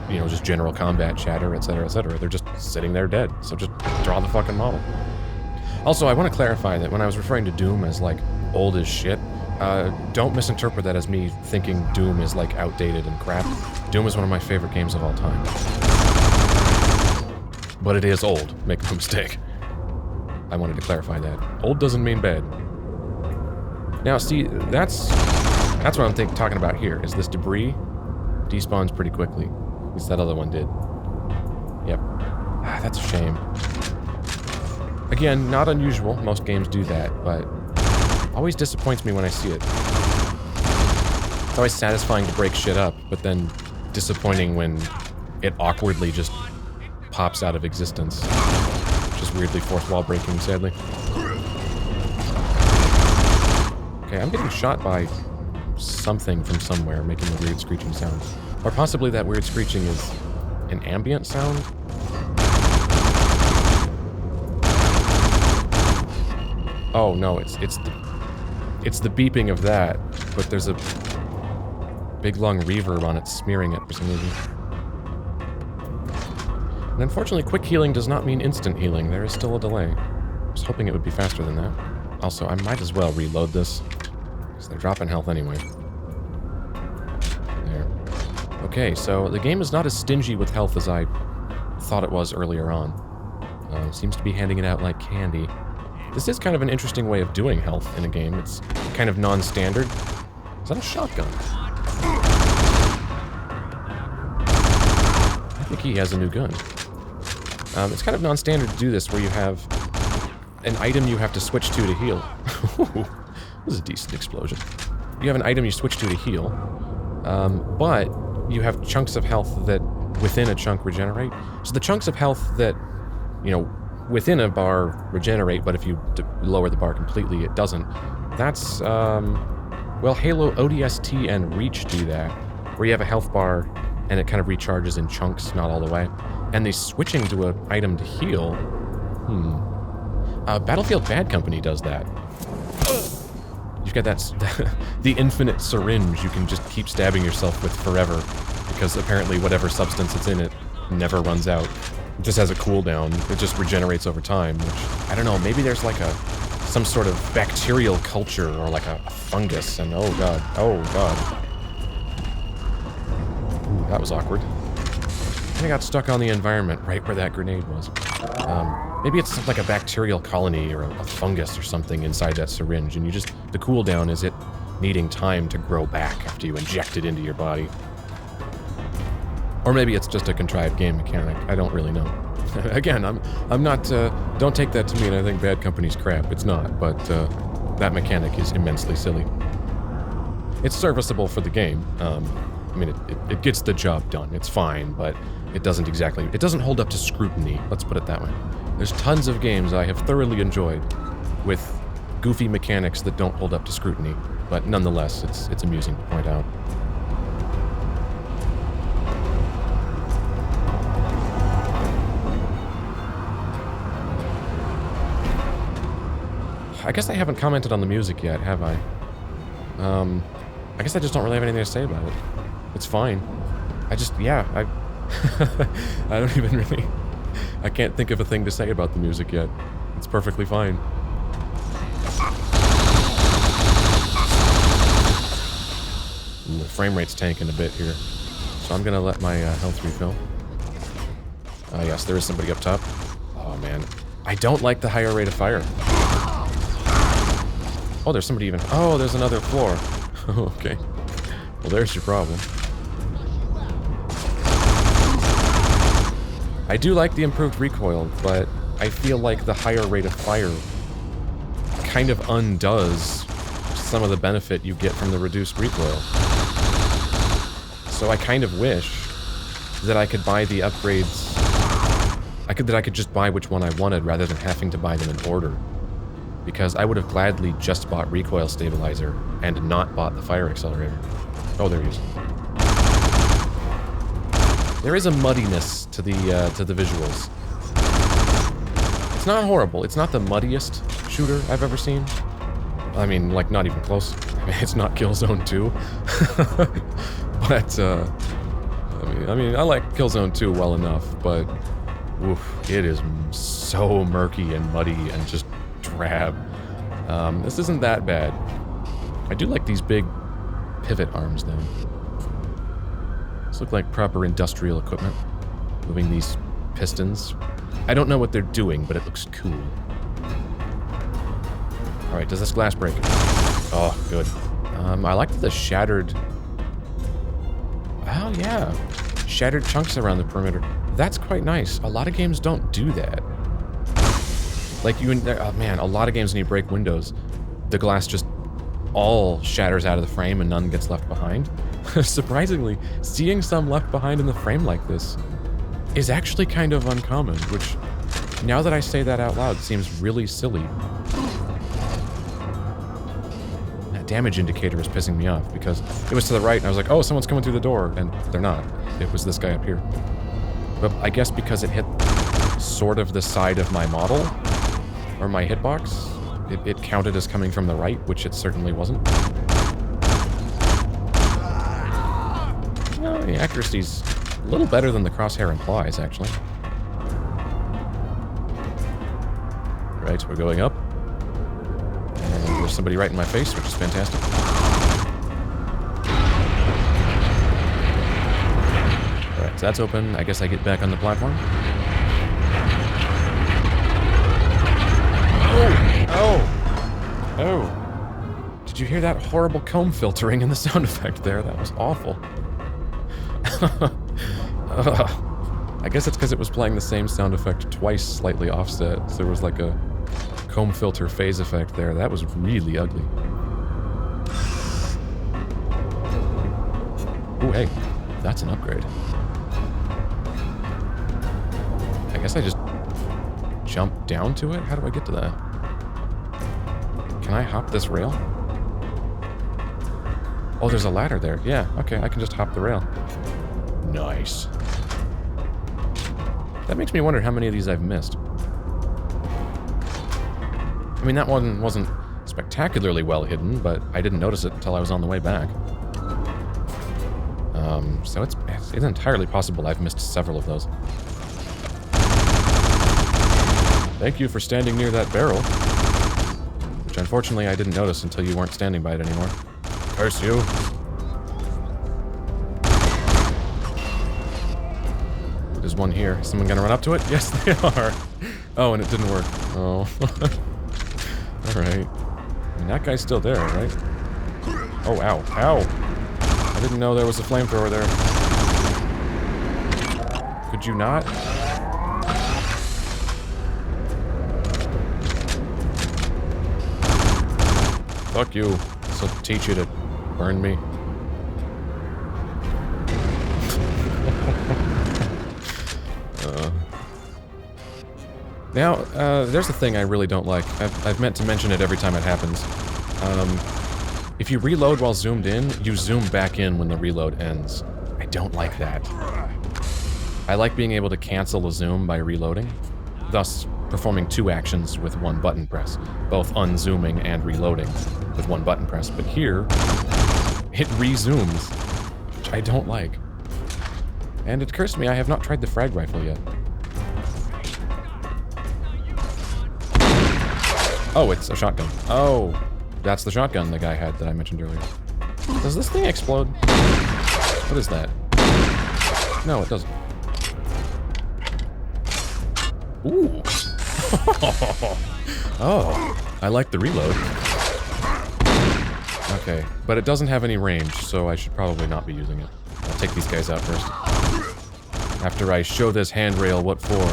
you know, just general combat chatter, etc., etc. They're just sitting there dead. So just draw the fucking model. Also, I want to clarify that when I was referring to Doom as, like, old as shit, don't misinterpret that as me thinking Doom is, like, outdated and crap. Doom is one of my favorite games of all time. But it is old, make no mistake. I wanted to clarify that. Old doesn't mean bad. Now, see, that's what I'm talking about here, is this debris despawns pretty quickly. At least that other one did. Yep. Ah, that's a shame. Again, not unusual. Most games do that, but always disappoints me when I see it. It's always satisfying to break shit up, but then disappointing when it awkwardly just pops out of existence. Just weirdly fourth wall breaking, sadly. Okay, I'm getting shot by something from somewhere making a weird screeching sound. Or possibly that weird screeching is an ambient sound? Oh no, it's the beeping of that, but there's a big long reverb on it smearing it for some reason. And unfortunately, quick healing does not mean instant healing. There is still a delay. I was hoping it would be faster than that. Also, I might as well reload this, because they're dropping health anyway. There. Okay, so the game is not as stingy with health as I thought it was earlier on. Seems to be handing it out like candy. This is kind of an interesting way of doing health in a game. It's kind of non-standard. Is that a shotgun? I think he has a new gun. It's kind of non-standard to do this, where you have an item you have to switch to heal. This is a decent explosion. You have an item you switch to heal, but you have chunks of health that within a chunk regenerate. So the chunks of health that, you know, within a bar regenerate, but if you lower the bar completely, it doesn't. That's, well, Halo, ODST, and Reach do that, where you have a health bar and it kind of recharges in chunks, not all the way. And the switching to an item to heal, Battlefield Bad Company does that. You've got that, the infinite syringe you can just keep stabbing yourself with forever, because apparently whatever substance it's in it never runs out. It just has a cooldown. It just regenerates over time, which, I don't know, maybe there's like some sort of bacterial culture or like a fungus, and oh god. Ooh, that was awkward. I got stuck on the environment right where that grenade was. Maybe it's like a bacterial colony or a fungus or something inside that syringe, and the cooldown is it needing time to grow back after you inject it into your body. Or maybe it's just a contrived game mechanic. I don't really know. Again, I'm not, don't take that to mean I think Bad Company's crap. It's not, but that mechanic is immensely silly. It's serviceable for the game. I mean, it gets the job done. It's fine, but it doesn't hold up to scrutiny, let's put it that way. There's tons of games I have thoroughly enjoyed with goofy mechanics that don't hold up to scrutiny, but nonetheless, it's amusing to point out. I guess I haven't commented on the music yet, have I? I guess I just don't really have anything to say about it. It's fine. I don't even really... I can't think of a thing to say about the music yet. It's perfectly fine. Ooh, the frame rate's tanking a bit here. So I'm gonna let my health refill. Yes, there is somebody up top. Oh man. I don't like the higher rate of fire. Oh, there's somebody even... Oh, there's another floor. Okay. Well, there's your problem. I do like the improved recoil, but I feel like the higher rate of fire kind of undoes some of the benefit you get from the reduced recoil. So I kind of wish that I could buy the upgrades... that I could just buy which one I wanted rather than having to buy them in order. Because I would have gladly just bought recoil stabilizer and not bought the fire accelerator. Oh, there he is. There is a muddiness to the visuals. It's not horrible. It's not the muddiest shooter I've ever seen. I mean, like, not even close. I mean, it's not Killzone 2. But, I mean, I like Killzone 2 well enough, but oof, it is so murky and muddy and just drab. This isn't that bad. I do like these big pivot arms, though. These look like proper industrial equipment. Moving these pistons. I don't know what they're doing, but it looks cool. Alright, does this glass break? Oh, good. I like the shattered... Oh, yeah. Shattered chunks around the perimeter. That's quite nice. A lot of games don't do that. Like, oh man, a lot of games when you break windows, the glass just all shatters out of the frame and none gets left behind. Surprisingly, seeing some left behind in the frame like this is actually kind of uncommon, which, now that I say that out loud, seems really silly. That damage indicator is pissing me off, because it was to the right, and I was like, oh, someone's coming through the door, and they're not. It was this guy up here. But I guess because it hit sort of the side of my model, or my hitbox, it counted as coming from the right, which it certainly wasn't. Well, the accuracy's a little better than the crosshair implies, actually. Right, we're going up. And there's somebody right in my face, which is fantastic. Alright, so that's open. I guess I get back on the platform. Oh! Did you hear that horrible comb filtering in the sound effect there? That was awful. I guess it's because it was playing the same sound effect twice, slightly offset. So there was like a comb filter phase effect there. That was really ugly. Ooh, hey, that's an upgrade. I guess I just jump down to it? How do I get to that? Can I hop this rail? Oh, there's a ladder there. Yeah, okay, I can just hop the rail. Nice. That makes me wonder how many of these I've missed. I mean, that one wasn't spectacularly well hidden, but I didn't notice it until I was on the way back. So it's entirely possible I've missed several of those. Thank you for standing near that barrel. Which unfortunately I didn't notice until you weren't standing by it anymore. Curse you. There's one here. Is someone gonna run up to it? Yes, they are. Oh, and it didn't work. Oh. Alright. I mean, that guy's still there, right? Oh, ow. Ow! I didn't know there was a flamethrower there. Could you not? Fuck you. This'll teach you to burn me. Now, there's the thing I really don't like. I've meant to mention it every time it happens. If you reload while zoomed in, you zoom back in when the reload ends. I don't like that. I like being able to cancel a zoom by reloading, thus performing two actions with one button press, both unzooming and reloading with one button press. But here, it re-zooms, which I don't like. And it occurs to me I have not tried the Frag Rifle yet. Oh, it's a shotgun. Oh, that's the shotgun the guy had that I mentioned earlier. Does this thing explode? What is that? No, it doesn't. Ooh. Oh, I like the reload. Okay, but it doesn't have any range, so I should probably not be using it. I'll take these guys out first. After I show this handrail what for.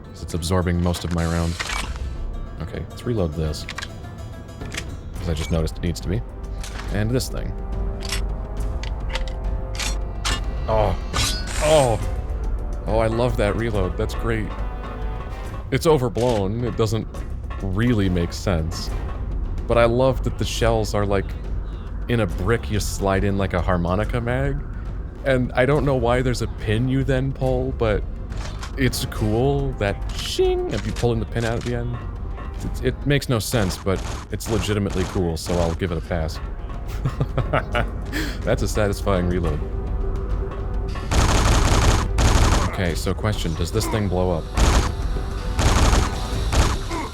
Because it's absorbing most of my rounds. Okay, let's reload this. Because I just noticed it needs to be. And this thing. Oh. Oh. Oh, I love that reload. That's great. It's overblown. It doesn't really make sense. But I love that the shells are like in a brick you slide in like a harmonica mag. And I don't know why there's a pin you then pull, but it's cool that shing if you pulling the pin out at the end. It makes no sense, but it's legitimately cool, so I'll give it a pass. That's a satisfying reload. Okay, so question, does this thing blow up?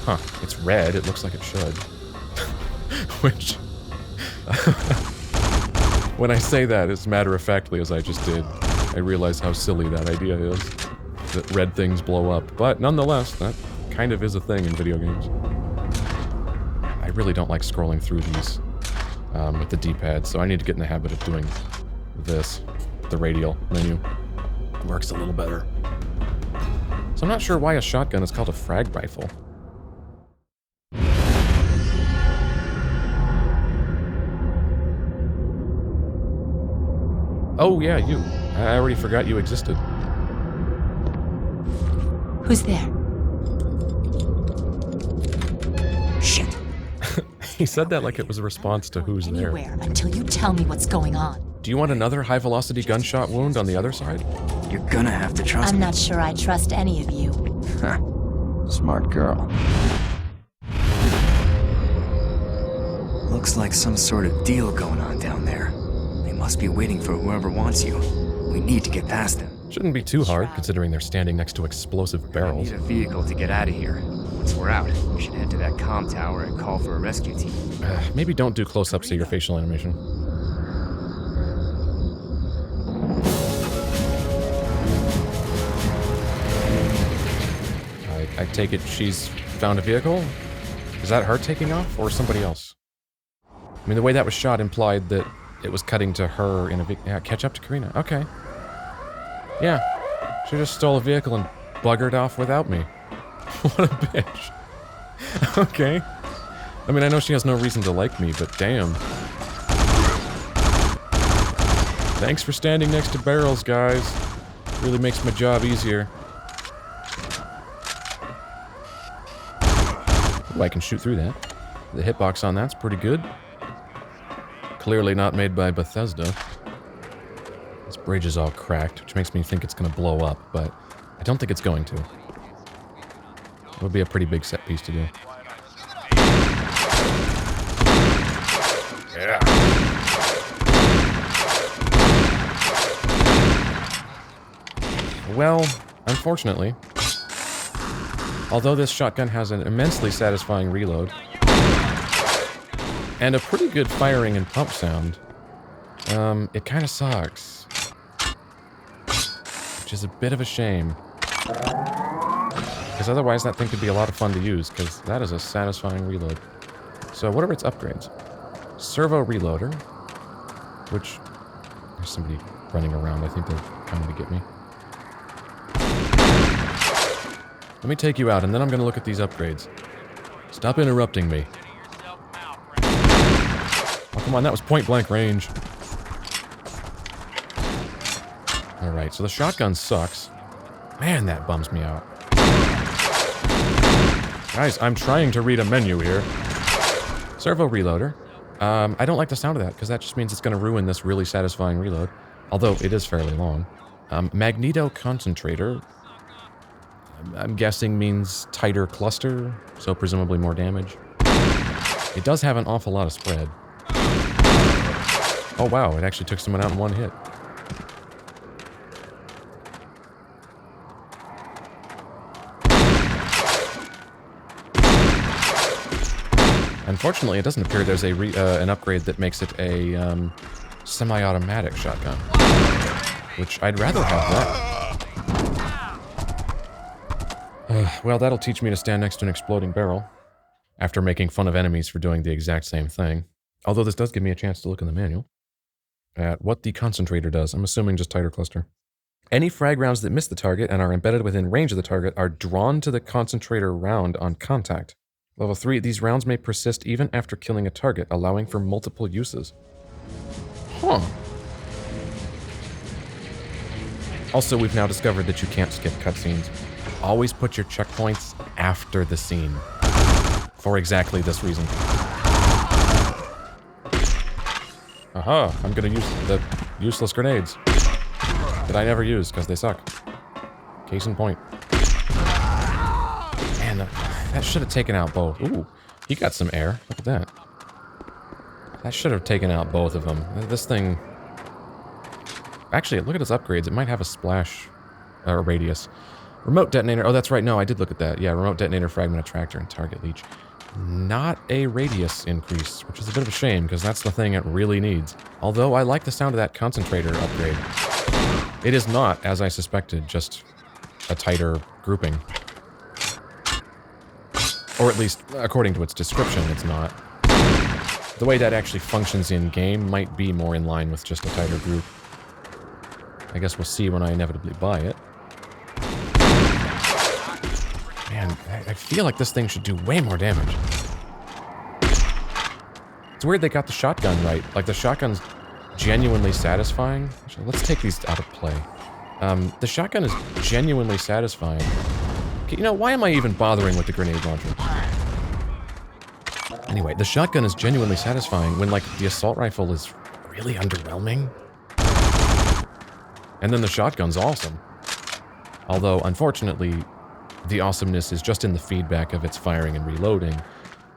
Huh, it's red, it looks like it should. Which... when I say that as matter-of-factly as I just did, I realize how silly that idea is. That red things blow up. But nonetheless, that kind of is a thing in video games. I really don't like scrolling through these with the D-pad, so I need to get in the habit of doing this. The radial menu. It works a little better. So I'm not sure why a shotgun is called a frag rifle. Oh yeah, you. I already forgot you existed. Who's there? Shit. He said that like it was a response to who's there. Anywhere until you tell me what's going on. Do you want another high-velocity gunshot wound on the other side? You're gonna have to trust I'm me. not sure I trust any of you. Smart girl. Looks like some sort of deal going on down there. They must be waiting for whoever wants you. We need to get past them. Shouldn't be too hard, considering they're standing next to explosive I barrels. need a vehicle to get out of here. Once we're out, we should head to that comm tower and call for a rescue team. Maybe don't do close-ups of your facial animation. I take it she's found a vehicle? Is that her taking off, or somebody else? I mean, the way that was shot implied that it was cutting to her in a vehicle. Yeah, catch up to Karina. Okay. Yeah. She just stole a vehicle and buggered off without me. What a bitch. Okay. I mean, I know she has no reason to like me, but damn. Thanks for standing next to barrels, guys. Really makes my job easier. Ooh, I can shoot through that. The hitbox on that's pretty good. Clearly not made by Bethesda. This bridge is all cracked, which makes me think it's going to blow up, but I don't think it's going to. It would be a pretty big set piece to do. Yeah. Well, unfortunately, although this shotgun has an immensely satisfying reload, and a pretty good firing and pump sound, it kind of sucks. Which is a bit of a shame. Because otherwise that thing could be a lot of fun to use, because that is a satisfying reload. So what are its upgrades? Servo reloader, which... There's somebody running around, I think they're coming to get me. Let me take you out, and then I'm going to look at these upgrades. Stop interrupting me. Oh, come on, that was point-blank range. Alright, so the shotgun sucks. Man, that bums me out. Guys, I'm trying to read a menu here. Servo reloader. I don't like the sound of that, because that just means it's going to ruin this really satisfying reload. Although, it is fairly long. Magneto concentrator. I'm guessing means tighter cluster, so presumably more damage. It does have an awful lot of spread. Oh wow, it actually took someone out in one hit. Unfortunately, it doesn't appear there's an upgrade that makes it a semi-automatic shotgun. Which I'd rather have that. Well, that'll teach me to stand next to an exploding barrel. After making fun of enemies for doing the exact same thing. Although this does give me a chance to look in the manual. At what the concentrator does. I'm assuming just tighter cluster. Any frag rounds that miss the target and are embedded within range of the target are drawn to the concentrator round on contact. Level 3, these rounds may persist even after killing a target, allowing for multiple uses. Huh. Also, we've now discovered that you can't skip cutscenes. Always put your checkpoints after the scene. For exactly this reason. Aha, I'm gonna use the useless grenades. That I never use, because they suck. Case in point. Man, that should have taken out both. Ooh, he got some air. Look at that. That should have taken out both of them. This thing... Actually, look at its upgrades. It might have a splash or radius. Remote detonator. Oh, that's right. No, I did look at that. Yeah, remote detonator, fragment attractor, and target leech. Not a radius increase, which is a bit of a shame, because that's the thing it really needs. Although I like the sound of that concentrator upgrade. It is not, as I suspected, just a tighter grouping. Or at least, according to its description, it's not. The way that actually functions in-game might be more in line with just a tighter group. I guess we'll see when I inevitably buy it. Man, I feel like this thing should do way more damage. It's weird they got the shotgun right. Like, the shotgun's genuinely satisfying. Actually, let's take these out of play. The shotgun is genuinely satisfying. Okay, you know, why am I even bothering with the grenade launcher? Anyway, the shotgun is genuinely satisfying when, like, the assault rifle is really underwhelming. And then the shotgun's awesome. Although, unfortunately, the awesomeness is just in the feedback of its firing and reloading,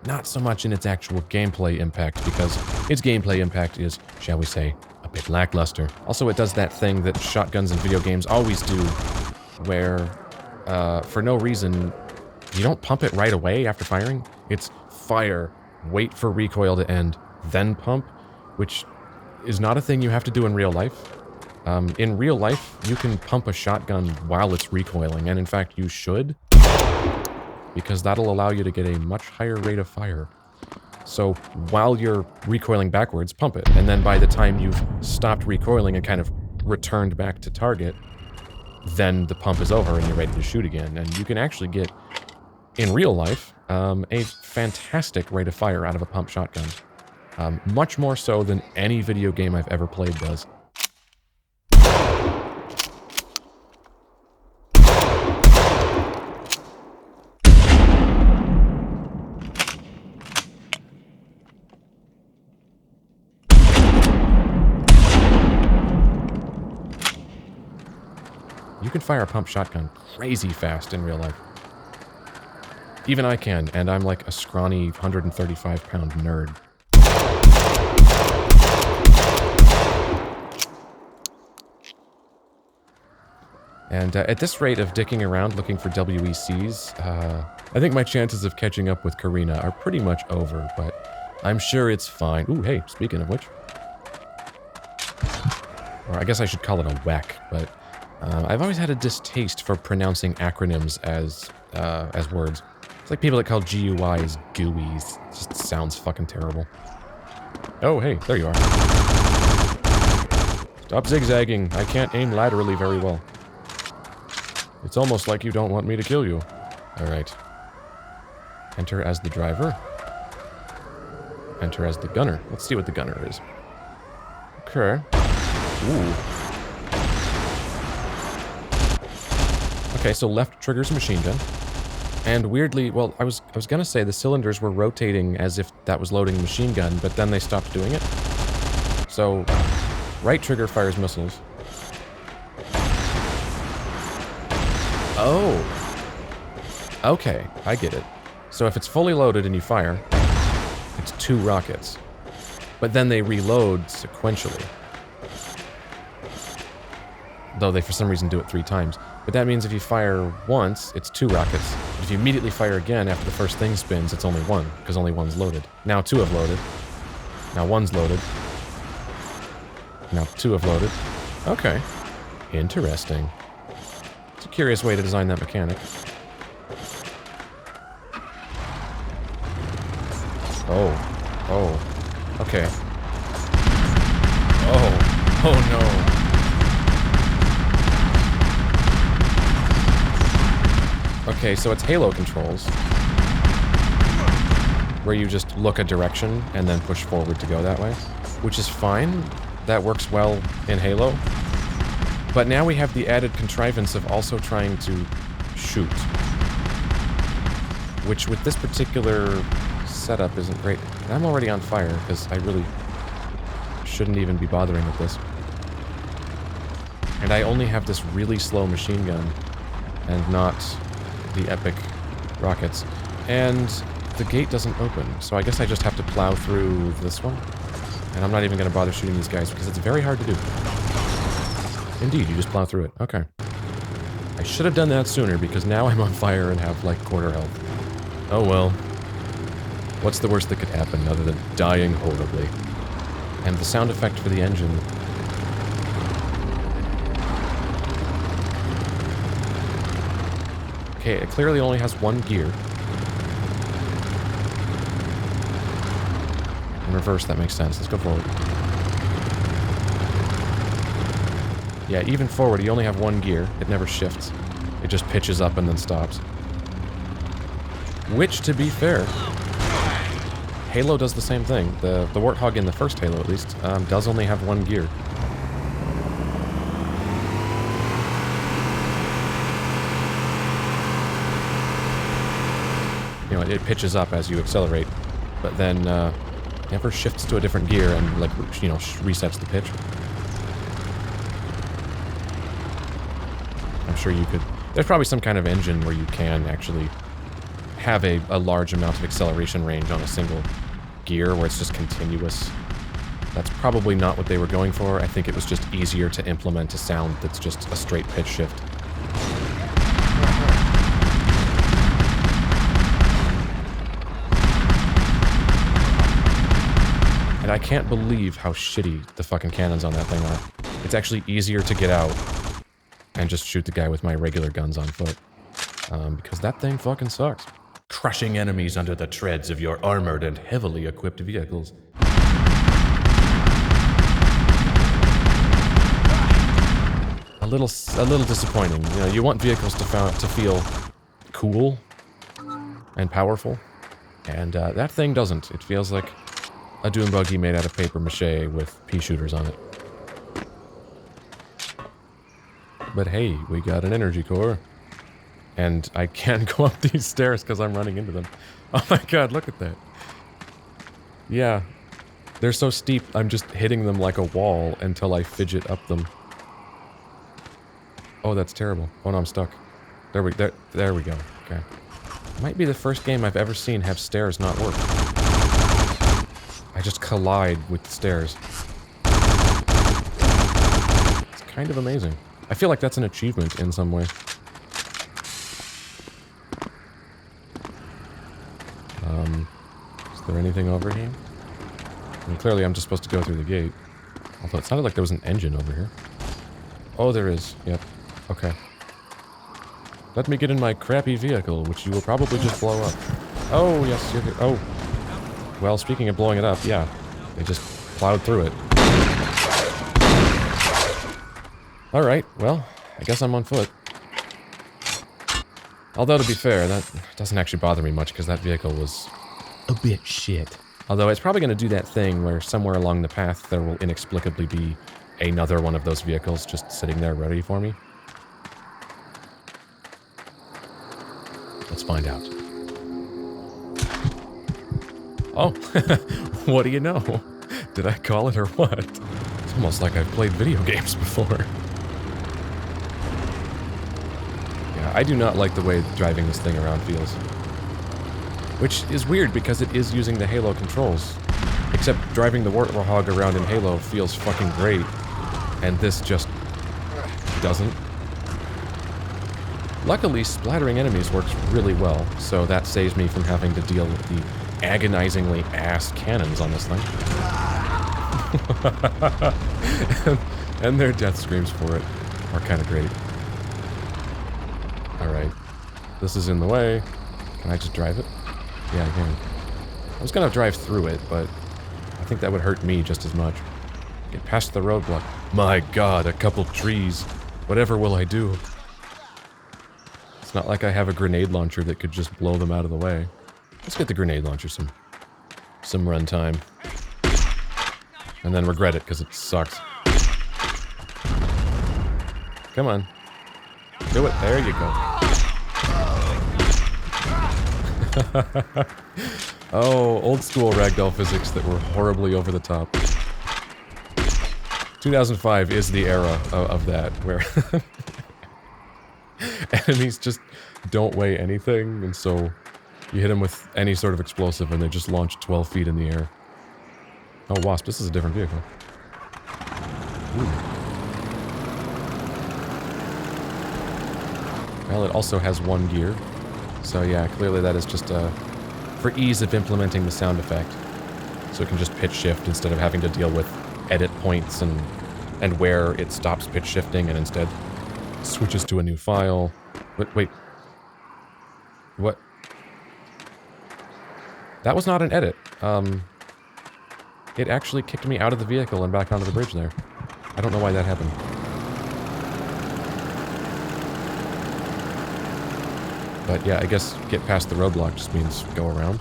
not so much in its actual gameplay impact, because its gameplay impact is, shall we say, a bit lackluster. Also, it does that thing that shotguns in video games always do, where, for no reason, you don't pump it right away after firing. It's fire, wait for recoil to end, then pump, which is not a thing you have to do in real life. In real life, you can pump a shotgun while it's recoiling, and in fact, you should, because that'll allow you to get a much higher rate of fire. So, while you're recoiling backwards, pump it, and then by the time you've stopped recoiling and kind of returned back to target, then the pump is over and you're ready to shoot again, and you can actually get, in real life, a fantastic rate of fire out of a pump shotgun. Much more so than any video game I've ever played does. You can fire a pump shotgun crazy fast in real life. Even I can, and I'm like a scrawny 135-pound nerd. And at this rate of dicking around looking for WECs, I think my chances of catching up with Karina are pretty much over, but I'm sure it's fine. Ooh, hey, speaking of which. Or I guess I should call it a WEC, but I've always had a distaste for pronouncing acronyms as words. It's like people that call GUIs GUIs. It just sounds fucking terrible. Oh, hey, there you are. Stop zigzagging. I can't aim laterally very well. It's almost like you don't want me to kill you. Alright. Enter as the driver. Enter as the gunner. Let's see what the gunner is. Okay. Ooh. Okay, so left triggers machine gun. And weirdly, well, I was gonna say the cylinders were rotating as if that was loading a machine gun, but then they stopped doing it. So, right trigger fires missiles. Oh. Okay, I get it. So if it's fully loaded and you fire, it's 2 rockets. But then they reload sequentially. Though they for some reason do it 3 times. But that means if you fire once, it's 2 rockets. If you immediately fire again after the first thing spins, it's only 1, because only 1's loaded. Now 2 have loaded. Now 1's loaded. Now 2 have loaded. Okay. Interesting. It's a curious way to design that mechanic. Oh. Oh. Okay. Oh. Oh no. Okay, so it's Halo controls, where you just look a direction and then push forward to go that way, which is fine. That works well in Halo. But now we have the added contrivance of also trying to shoot, which with this particular setup isn't great. And I'm already on fire, because I really shouldn't even be bothering with this. And I only have this really slow machine gun, and not the epic rockets. And the gate doesn't open, so I guess I just have to plow through this one. And I'm not even going to bother shooting these guys, because it's very hard to do. Indeed, you just plow through it. Okay. I should have done that sooner because now I'm on fire and have like quarter health. Oh well. What's the worst that could happen other than dying horribly? And the sound effect for the engine. Okay, it clearly only has one gear. In reverse, that makes sense. Let's go forward. Yeah, even forward, you only have one gear. It never shifts. It just pitches up and then stops. Which, to be fair, Halo does the same thing. The Warthog in the first Halo, at least, does only have one gear. You know, it pitches up as you accelerate, but then never shifts to a different gear and, like, you know, resets the pitch. I'm sure you could... There's probably some kind of engine where you can actually have a large amount of acceleration range on a single gear where it's just continuous. That's probably not what they were going for. I think it was just easier to implement a sound that's just a straight pitch shift. And I can't believe how shitty the fucking cannons on that thing are. It's actually easier to get out and just shoot the guy with my regular guns on foot. Because that thing fucking sucks. Crushing enemies under the treads of your armored and heavily equipped vehicles. A little disappointing. You know, you want vehicles to feel cool and powerful, and that thing doesn't. It feels like a dune buggy made out of paper mache with pea shooters on it. But hey, we got an energy core. And I can't go up these stairs because I'm running into them. Oh my god, look at that. Yeah. They're so steep, I'm just hitting them like a wall until I fidget up them. Oh, that's terrible. Oh no, I'm stuck. There we go. Okay. Might be the first game I've ever seen have stairs not work. I just collide with the stairs. It's kind of amazing. I feel like that's an achievement in some way. Is there anything over here? I mean, clearly I'm just supposed to go through the gate. Although it sounded like there was an engine over here. Oh, there is. Yep. Okay. Let me get in my crappy vehicle, which you will probably just blow up. Oh, yes, you're here. Oh. Well, speaking of blowing it up, yeah. They just plowed through it. Alright, well, I guess I'm on foot. Although, to be fair, that doesn't actually bother me much, because that vehicle was a bit shit. Although, it's probably going to do that thing where somewhere along the path there will inexplicably be another one of those vehicles just sitting there ready for me. Let's find out. Oh, what do you know? Did I call it or what? It's almost like I've played video games before. Yeah, I do not like the way driving this thing around feels. Which is weird because it is using the Halo controls. Except driving the Warthog around in Halo feels fucking great. And this just doesn't. Luckily, splattering enemies works really well, so that saves me from having to deal with the agonizingly ass cannons on this thing. and their death screams for it are kind of great. Alright. This is in the way. Can I just drive it? Yeah, I can. I was gonna drive through it, but I think that would hurt me just as much. Get past the roadblock. My god, a couple trees. Whatever will I do? It's not like I have a grenade launcher that could just blow them out of the way. Let's get the grenade launcher some runtime. And then regret it, because it sucks. Come on. Do it. There you go. Oh, old school ragdoll physics that were horribly over the top. 2005 is the era of that, where enemies just don't weigh anything, and so you hit them with any sort of explosive and they just launch 12 feet in the air. Oh, Wasp, this is a different vehicle. Ooh. Well, it also has one gear. So yeah, clearly that is just for ease of implementing the sound effect. So it can just pitch shift instead of having to deal with edit points and where it stops pitch shifting and instead switches to a new file. But wait. What? That was not an edit. It actually kicked me out of the vehicle and back onto the bridge there. I don't know why that happened. But yeah, I guess get past the roadblock just means go around.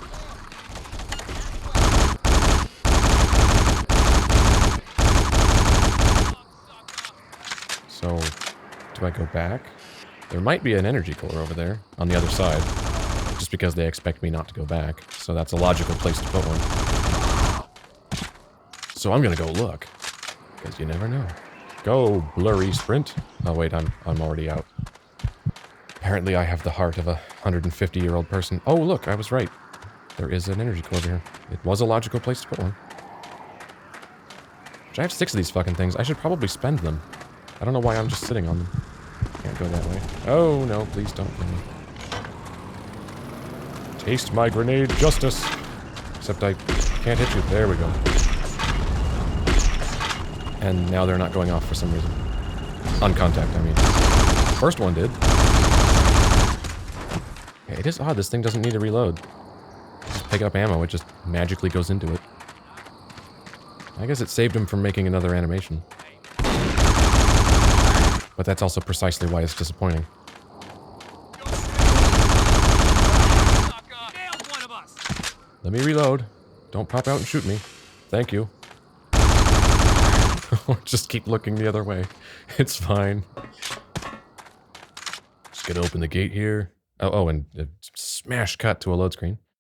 So, do I go back? There might be an energy cooler over there on the other side, just because they expect me not to go back. So that's a logical place to put one. So I'm gonna go look, because you never know. Go, blurry sprint. Oh wait, I'm already out. Apparently I have the heart of a 150-year-old person. Oh look, I was right. There is an energy core over here. It was a logical place to put one. I have 6 of these fucking things. I should probably spend them. I don't know why I'm just sitting on them. Can't go that way. Oh no, please don't kill me. Taste my grenade justice. Except I can't hit you. There we go. And now they're not going off for some reason. On contact, I mean. First one did. Yeah, it is odd, this thing doesn't need to reload. Just pick up ammo, it just magically goes into it. I guess it saved him from making another animation. But that's also precisely why it's disappointing. Let me reload. Don't pop out and shoot me. Thank you. Just keep looking the other way. It's fine. Just gonna open the gate here. Oh, and smash cut to a load screen.